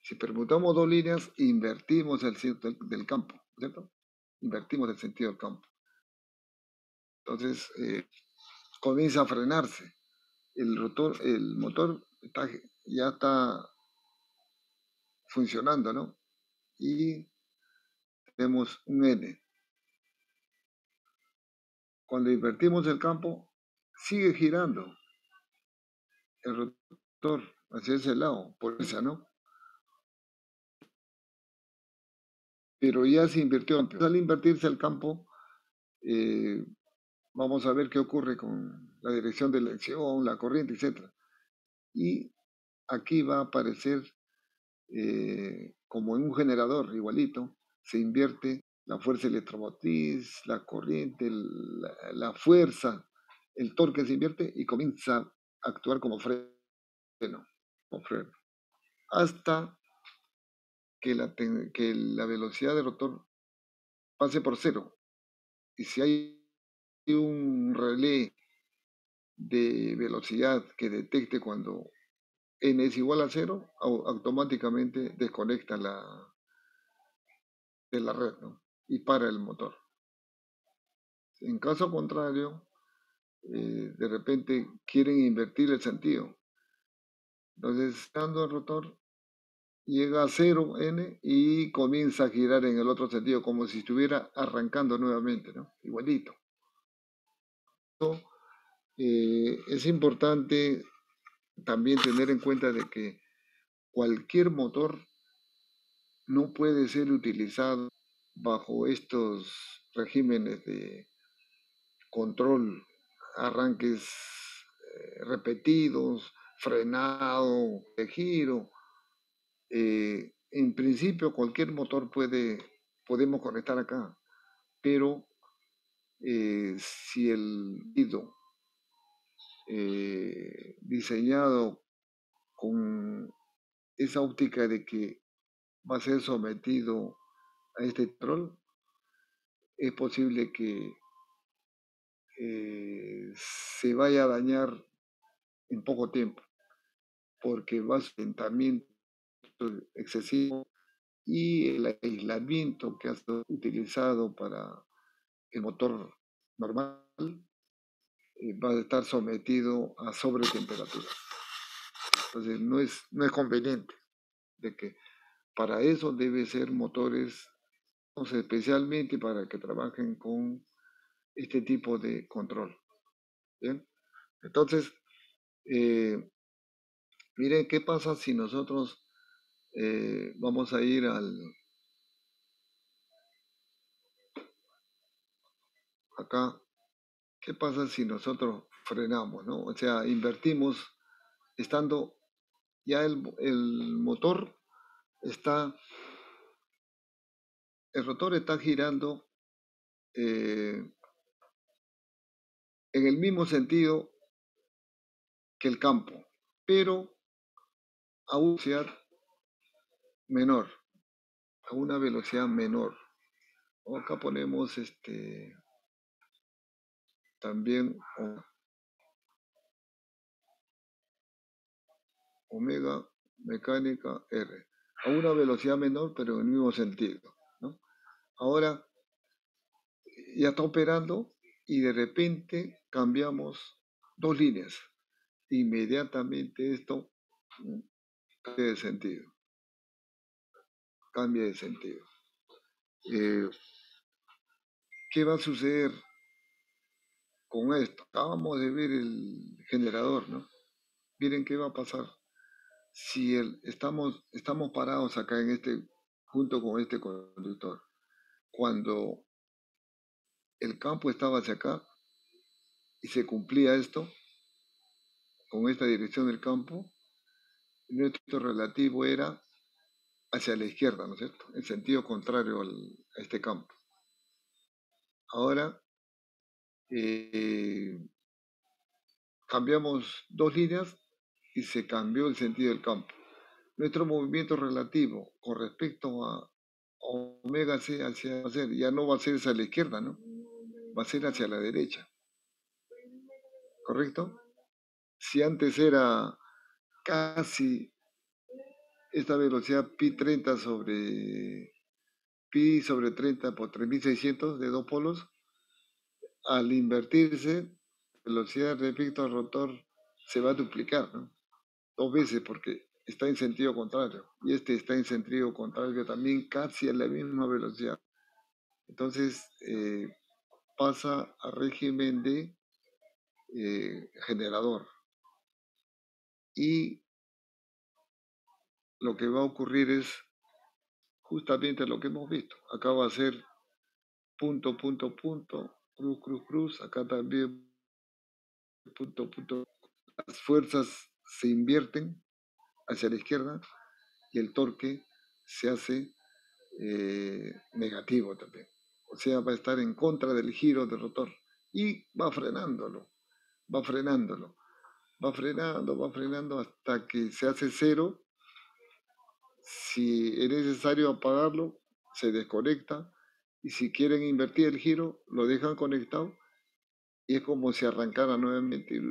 Speaker 2: Si permutamos dos líneas, invertimos el sentido del campo, ¿cierto? Invertimos el sentido del campo. Entonces, comienza a frenarse. El motor ya está funcionando, ¿no? Y tenemos un N. Cuando invertimos el campo, sigue girando el rotor hacia ese lado, por esa, ¿no? Pero ya se invirtió. Al invertirse el campo, vamos a ver qué ocurre con la dirección de elección, la corriente, etc. Y aquí va a aparecer como en un generador igualito, se invierte la fuerza electromotriz, la corriente, la fuerza, el torque se invierte y comienza a actuar como freno, hasta que la velocidad del rotor pase por cero. Y si hay un relé de velocidad que detecte cuando n es igual a cero, automáticamente desconecta de la red, ¿no? Y para el motor. En caso contrario, de repente quieren invertir el sentido. Entonces, dando el rotor, llega a 0n y comienza a girar en el otro sentido, como si estuviera arrancando nuevamente, ¿no? Igualito. Es importante también tener en cuenta de que cualquier motor no puede ser utilizado bajo estos regímenes de control, arranques repetidos, frenado, de giro. En principio cualquier motor podemos conectar acá, pero si el hilo diseñado con esa óptica de que va a ser sometido a este control, es posible que se vaya a dañar en poco tiempo, porque va a ser calentamiento excesivo y el aislamiento que ha sido utilizado para el motor normal va a estar sometido a sobretemperatura. Entonces no es conveniente de que para eso debe ser motores especialmente para que trabajen con este tipo de control. ¿Bien? Entonces, miren qué pasa si nosotros vamos a ir acá. ¿Qué pasa si nosotros frenamos, ¿no? O sea, invertimos estando ya el motor está, el rotor está girando en el mismo sentido que el campo, pero a una velocidad menor, a una velocidad menor. Acá ponemos también omega mecánica R, a una velocidad menor, pero en el mismo sentido, ¿no? Ahora ya está operando y de repente cambiamos dos líneas. Inmediatamente esto cambia de sentido. Cambia de sentido. ¿Qué va a suceder con esto? Acabamos de ver el generador, ¿no? Miren qué va a pasar si estamos parados acá junto con este conductor. Cuando el campo estaba hacia acá y se cumplía esto, con esta dirección del campo, nuestro relativo era hacia la izquierda, ¿no es cierto? En sentido contrario a este campo. Ahora cambiamos dos líneas y se cambió el sentido del campo. Nuestro movimiento relativo con respecto a omega c ya no va a ser hacia la izquierda, ¿no? Va a ser hacia la derecha. ¿Correcto? Si antes era casi esta velocidad pi 30 sobre pi sobre 30 por 3600 de dos polos, al invertirse, velocidad respecto al rotor se va a duplicar, ¿no? Dos veces porque está en sentido contrario y este está en sentido contrario también casi a la misma velocidad. Entonces pasa a régimen de generador y lo que va a ocurrir es justamente lo que hemos visto. Acá va a ser punto, punto, punto, cruz, cruz, cruz. Acá también punto, punto. Las fuerzas se invierten hacia la izquierda y el torque se hace negativo también. O sea, va a estar en contra del giro del rotor y va frenándolo, va frenándolo, va frenando hasta que se hace cero. Si es necesario apagarlo, se desconecta y si quieren invertir el giro, lo dejan conectado y es como si arrancara nuevamente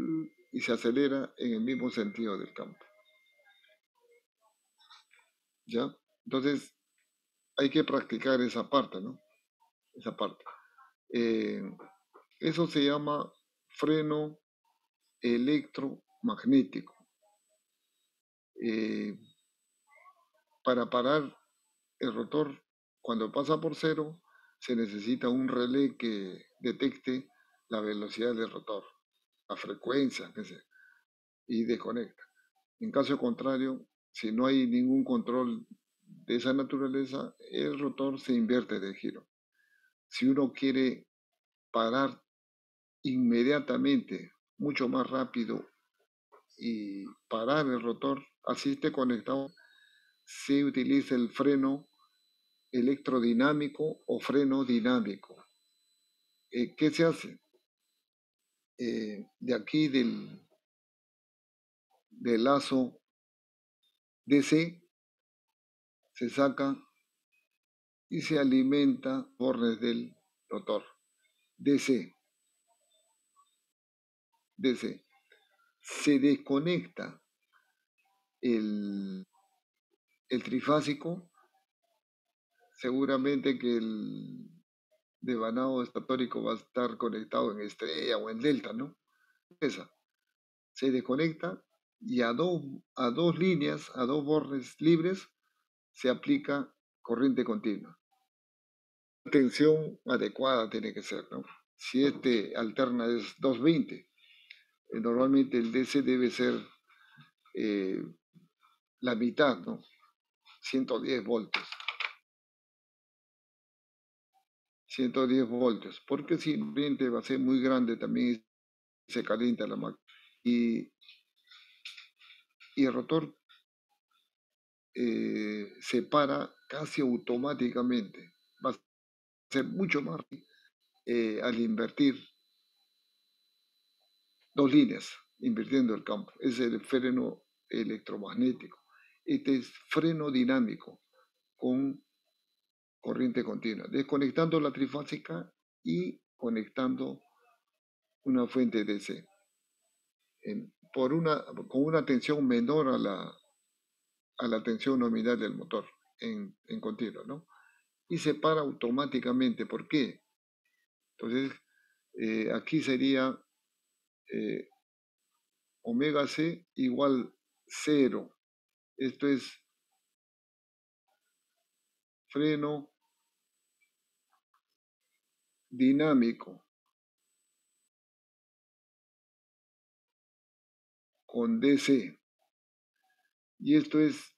Speaker 2: y se acelera en el mismo sentido del campo. ¿ya? Entonces, hay que practicar esa parte, ¿no? Esa parte. Eh, Eso se llama freno electromagnético. Eh, para parar el rotor, cuando pasa por cero, se necesita un relé que detecte la velocidad del rotor, la frecuencia, qué sé, y desconecta. En caso contrario, si no hay ningún control de esa naturaleza, el rotor se invierte de giro. Si uno quiere parar inmediatamente, mucho más rápido y parar el rotor, así esté conectado, se utiliza el freno electrodinámico o freno dinámico. ¿Qué se hace? De aquí del lazo DC se saca y se alimenta bornes del rotor. DC, DC. Se desconecta el, el trifásico, seguramente que el devanado estatórico va a estar conectado en estrella o en delta, ¿no? Esa. Se desconecta y a dos líneas, a dos bornes libres, se aplica corriente continua. La tensión adecuada tiene que ser, ¿no? Si este alterna es 220, normalmente el DC debe ser eh, la mitad, ¿no? 110 voltios. 110 voltios, porque si el ambiente va a ser muy grande también se calienta la máquina. Y el rotor se para casi automáticamente. Va a ser mucho más al invertir dos líneas, invirtiendo el campo. Es el freno electromagnético. Este es freno dinámico con corriente continua, desconectando la trifásica y conectando una fuente DC. Con una tensión menor a la tensión nominal del motor en continuo, ¿no? Y se para automáticamente. ¿Por qué? Entonces, aquí sería eh, omega C igual cero. Esto es freno dinámico con DC. Y esto es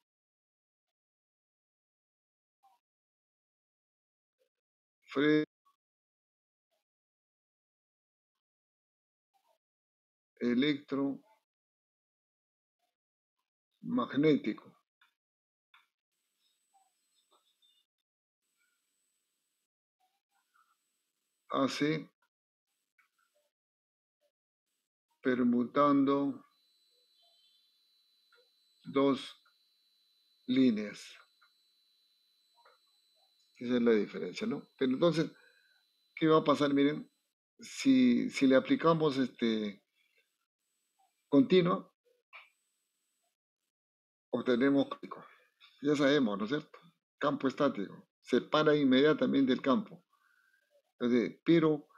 Speaker 2: freno electromagnético. Hace permutando dos líneas. Esa es la diferencia, ¿no? Pero entonces, ¿qué va a pasar? Miren, si le aplicamos continua, obtenemos, ya sabemos, ¿no es cierto? Campo estático. Se para inmediatamente el campo. Entonces, pero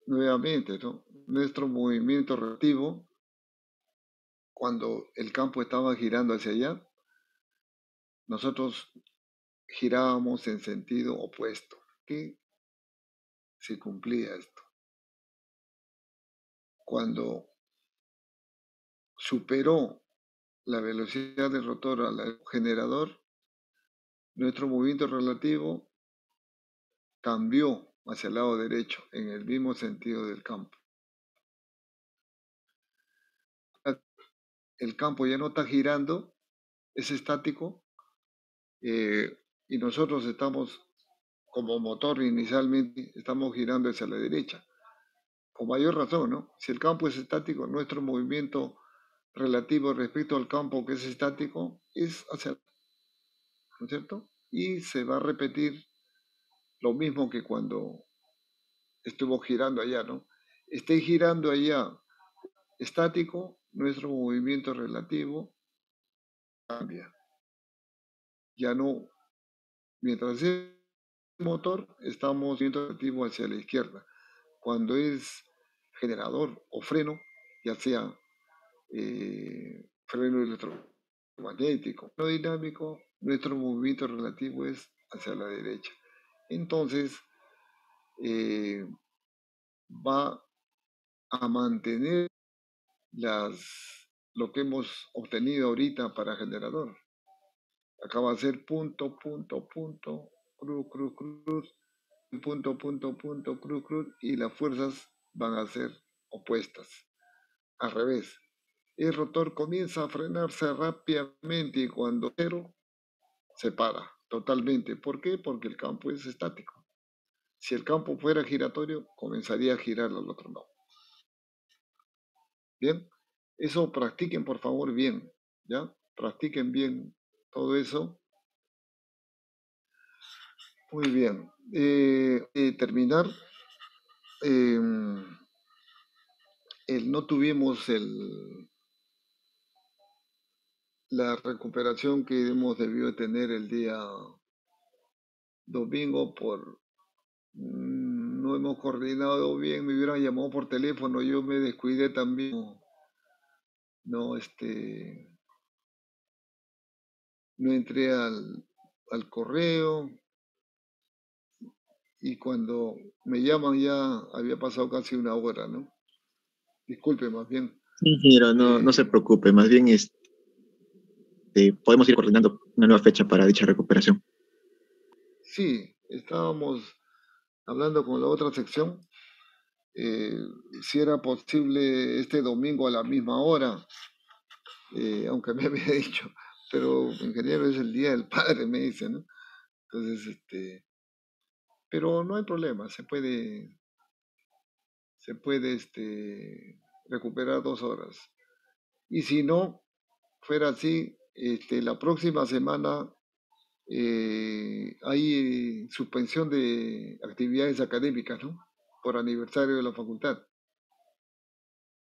Speaker 2: nuevamente, ¿no? Nuestro movimiento relativo, cuando el campo estaba girando hacia allá, nosotros girábamos en sentido opuesto. ¿Qué se cumplía esto? Cuando superó la velocidad del rotor al generador, nuestro movimiento relativo cambió hacia el lado derecho en el mismo sentido del campo. El campo ya no está girando, es estático, y nosotros estamos como motor inicialmente, estamos girando hacia la derecha. Con mayor razón, ¿no? Si el campo es estático, nuestro movimiento relativo respecto al campo que es estático es hacia, ¿no es cierto? Y se va a repetir lo mismo que cuando estuvo girando allá, ¿no? Esté girando allá estático, nuestro movimiento relativo cambia. ya no, mientras es motor, estamos viendo activo hacia la izquierda. Cuando es generador o freno, ya sea freno electromagnético, no dinámico, nuestro movimiento relativo es hacia la derecha. Entonces, va a mantener lo que hemos obtenido ahorita para generador. Acá va a ser punto, punto, punto, cruz, cruz, cruz, punto, punto, punto, cruz, cruz, y las fuerzas van a ser opuestas. Al revés. El rotor comienza a frenarse rápidamente y cuando cero se para totalmente. ¿Por qué? Porque el campo es estático. Si el campo fuera giratorio, comenzaría a girar al otro lado. Bien, eso practiquen por favor bien, ¿ya? Practiquen bien todo eso. Muy bien. Terminar, no tuvimos la recuperación que hemos debido tener el día domingo no hemos coordinado bien, me hubieran llamado por teléfono, yo me descuidé también, no, no entré al correo y cuando me llaman ya había pasado casi una hora, ¿no? Disculpe, más bien.
Speaker 1: Sí, ingeniero, no se preocupe, más bien podemos ir coordinando una nueva fecha para dicha recuperación.
Speaker 2: Sí, estábamos hablando con la otra sección, si era posible este domingo a la misma hora, aunque me había dicho, pero ingeniero es el Día del Padre, me dice, ¿no? Entonces, pero no hay problema, se puede recuperar 2 horas. Y si no fuera así, la próxima semana hay suspensión de actividades académicas, ¿no? Por aniversario de la facultad.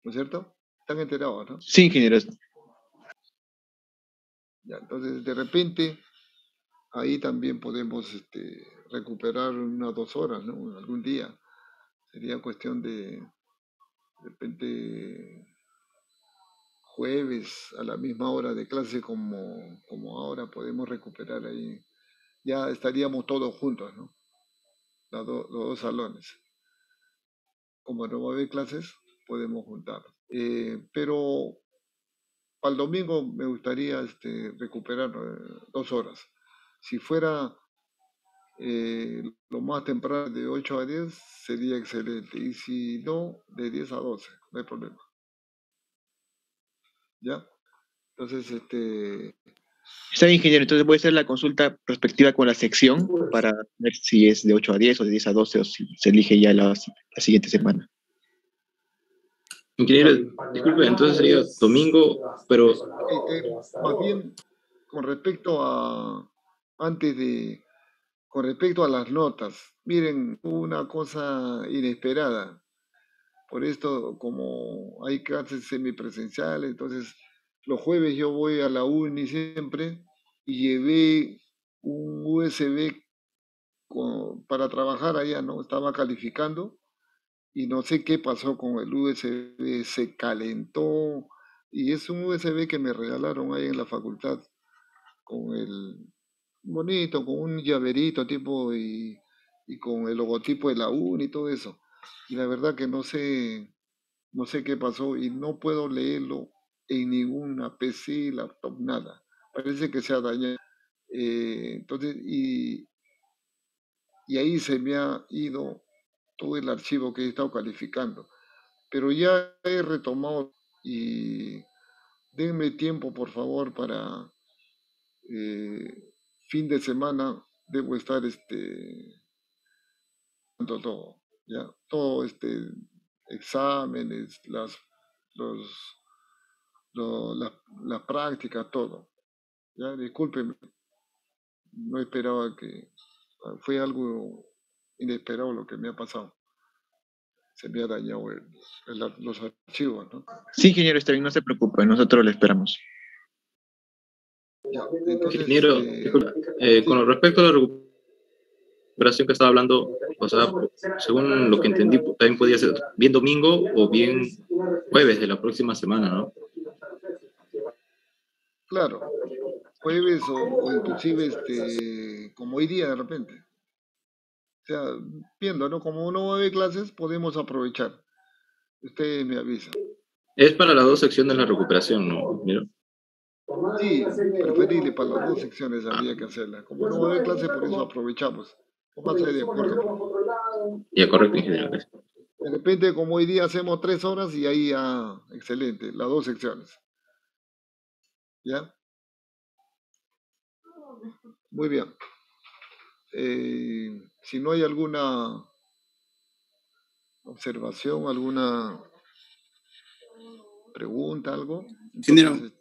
Speaker 2: ¿No es cierto? ¿Están enterados, no?
Speaker 1: Sí, ingeniero.
Speaker 2: Ya, entonces, de repente, ahí también podemos recuperar unas 2 horas, ¿no? Algún día. Sería cuestión de repente, jueves a la misma hora de clase como ahora podemos recuperar ahí. Ya estaríamos todos juntos, ¿no? Los dos salones. Como no va a haber clases, podemos juntar. Pero para el domingo me gustaría recuperar 2 horas. Si fuera lo más temprano de 8 a 10 sería excelente. Y si no, de 10 a 12, no hay problema. ¿Ya? Entonces,
Speaker 1: Está bien, ingeniero, entonces voy a hacer la consulta respectiva con la sección para ver si es de 8 a 10 o de 10 a 12 o si se elige ya la siguiente semana.
Speaker 4: Ingeniero, disculpe, entonces sería domingo, pero
Speaker 2: más bien con respecto con respecto a las notas, miren, una cosa inesperada. Por esto, como hay clases semipresenciales, entonces los jueves yo voy a la uni siempre y llevé un USB para trabajar allá, ¿no? Estaba calificando y no sé qué pasó con el USB, se calentó y es un USB que me regalaron ahí en la facultad con el bonito, con un llaverito tipo y con el logotipo de la uni y todo eso. Y la verdad que no sé qué pasó y no puedo leerlo en ninguna PC, laptop, nada. Parece que se ha dañado. Entonces, y ahí se me ha ido todo el archivo que he estado calificando. Pero ya he retomado y denme tiempo, por favor, para fin de semana debo estar dando todo, ya, todo exámenes, los, las prácticas, todo. Ya, discúlpeme, no esperaba fue algo inesperado lo que me ha pasado. Se me ha dañado los archivos, ¿no?
Speaker 1: Sí, ingeniero, está bien, no se preocupe, nosotros le esperamos.
Speaker 2: Ya, entonces,
Speaker 4: Ingeniero, disculpa,
Speaker 2: sí,
Speaker 4: con respecto a la recuperación que estaba hablando, o sea, según lo que entendí, también podía ser bien domingo o bien jueves de la próxima semana, ¿no?
Speaker 2: claro, jueves o inclusive como hoy día de repente. O sea, viendo, ¿no? Como no va a haber clases, podemos aprovechar. Usted me avisa.
Speaker 4: Es para las dos secciones de la recuperación, ¿no, ingeniero?
Speaker 2: Sí, preferible para las dos secciones habría que hacerla. Como no va a haber clase, por eso aprovechamos. Póngase de acuerdo, por favor.
Speaker 4: Ya, correcto, ingeniero. Gracias.
Speaker 2: De repente, como hoy día hacemos 3 horas y ahí ya, excelente, las dos secciones. ¿Ya? Muy bien. Si no hay alguna observación, alguna pregunta, algo,
Speaker 5: Ingeniero,
Speaker 2: entonces,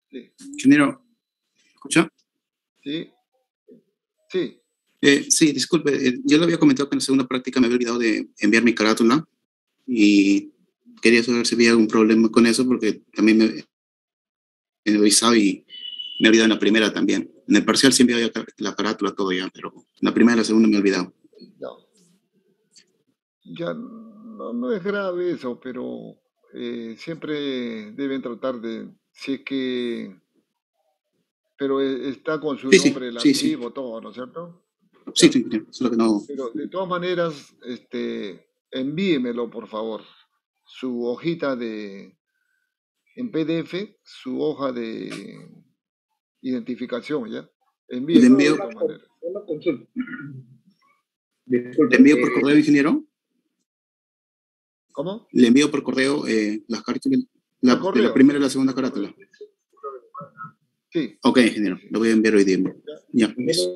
Speaker 2: sí,
Speaker 5: ingeniero, ¿escucha?
Speaker 2: sí, sí,
Speaker 5: Sí, disculpe, yo le había comentado que en la segunda práctica me había olvidado de enviar mi carátula y quería saber si había algún problema con eso porque también me he avisado y me he olvidado en la primera también. En el parcial sí enviaba ya la carátula, todo ya, pero en la primera y la segunda me he olvidado.
Speaker 2: ya. Ya no es grave eso, pero siempre deben tratar de, si es que, pero está con su
Speaker 5: Sí, sí,
Speaker 2: nombre el
Speaker 5: sí, sí.
Speaker 2: archivo, todo, ¿no es cierto?
Speaker 5: Sí,
Speaker 2: Ya.
Speaker 5: sí, ingeniero, solo que no.
Speaker 2: Pero de todas maneras, envíemelo, por favor, su hojita en PDF, su hoja de identificación, ¿ya?
Speaker 5: ¿Le
Speaker 2: Envíemelo de
Speaker 5: envío,
Speaker 2: todas maneras.
Speaker 3: Una consulta.
Speaker 5: le
Speaker 3: Disculpe.
Speaker 5: envío por correo, ingeniero?
Speaker 2: ¿Cómo?
Speaker 5: Le envío por correo las carátulas
Speaker 2: Por
Speaker 5: de la
Speaker 2: correo,
Speaker 5: primera y
Speaker 2: sí.
Speaker 5: la segunda carátula.
Speaker 2: Sí,
Speaker 5: Ok,
Speaker 2: sí,
Speaker 5: ingeniero,
Speaker 2: sí.
Speaker 5: lo voy a enviar hoy día.
Speaker 2: Ya,
Speaker 5: Ya, listo.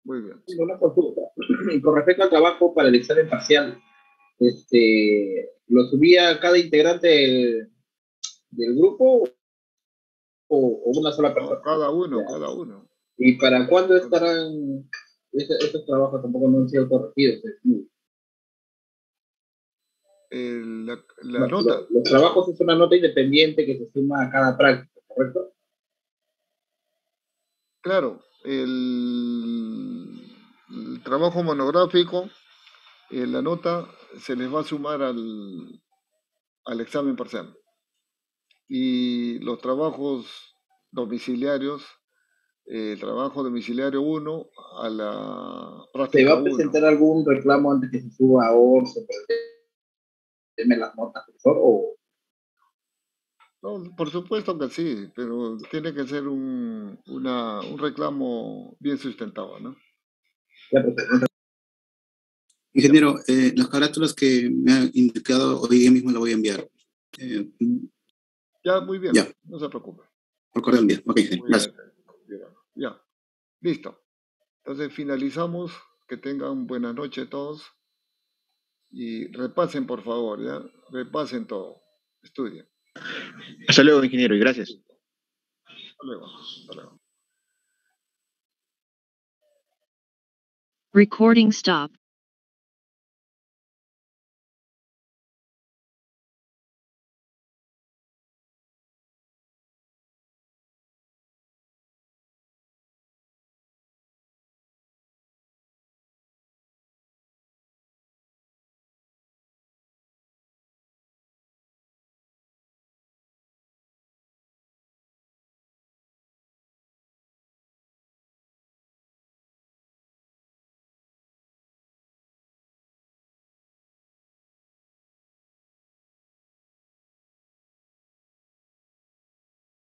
Speaker 2: muy bien.
Speaker 3: Una consulta. Con respecto al trabajo para el examen parcial, ¿lo subía cada integrante del grupo o una sola
Speaker 2: No,
Speaker 3: persona?
Speaker 2: cada uno,
Speaker 3: Ya.
Speaker 2: cada uno.
Speaker 3: ¿Y para cuándo
Speaker 2: Cada-
Speaker 3: estarán esos trabajos? Tampoco no han sido corregidos.
Speaker 2: la
Speaker 3: No,
Speaker 2: nota,
Speaker 3: los trabajos es una nota independiente que se suma a cada práctica, ¿correcto?
Speaker 2: claro, el trabajo monográfico, la nota se les va a sumar al examen parcial. Y los trabajos domiciliarios, el trabajo domiciliario 1 a la
Speaker 3: ¿Se va
Speaker 2: práctica
Speaker 3: a
Speaker 2: 1.
Speaker 3: presentar algún reclamo antes que se suba a ORSO por el tema de las notas, profesor? ¿O
Speaker 2: No, por supuesto que sí, pero tiene que ser un reclamo bien sustentado, ¿no?
Speaker 3: ya, profesor?
Speaker 5: Ingeniero, las carátulas que me ha indicado hoy día mismo la voy a enviar. Eh,
Speaker 2: Ya, muy bien,
Speaker 5: ya,
Speaker 2: no se preocupe.
Speaker 5: por correo envío. Ok, ingeniero,
Speaker 2: Muy
Speaker 5: gracias.
Speaker 2: bien. Ya, listo. Entonces finalizamos. Que tengan buenas noches todos y repasen, por favor, ¿ya? Repasen todo. Estudien.
Speaker 1: Hasta luego, ingeniero, y gracias.
Speaker 2: Hasta luego. Hasta luego.
Speaker 6: Recording stopped.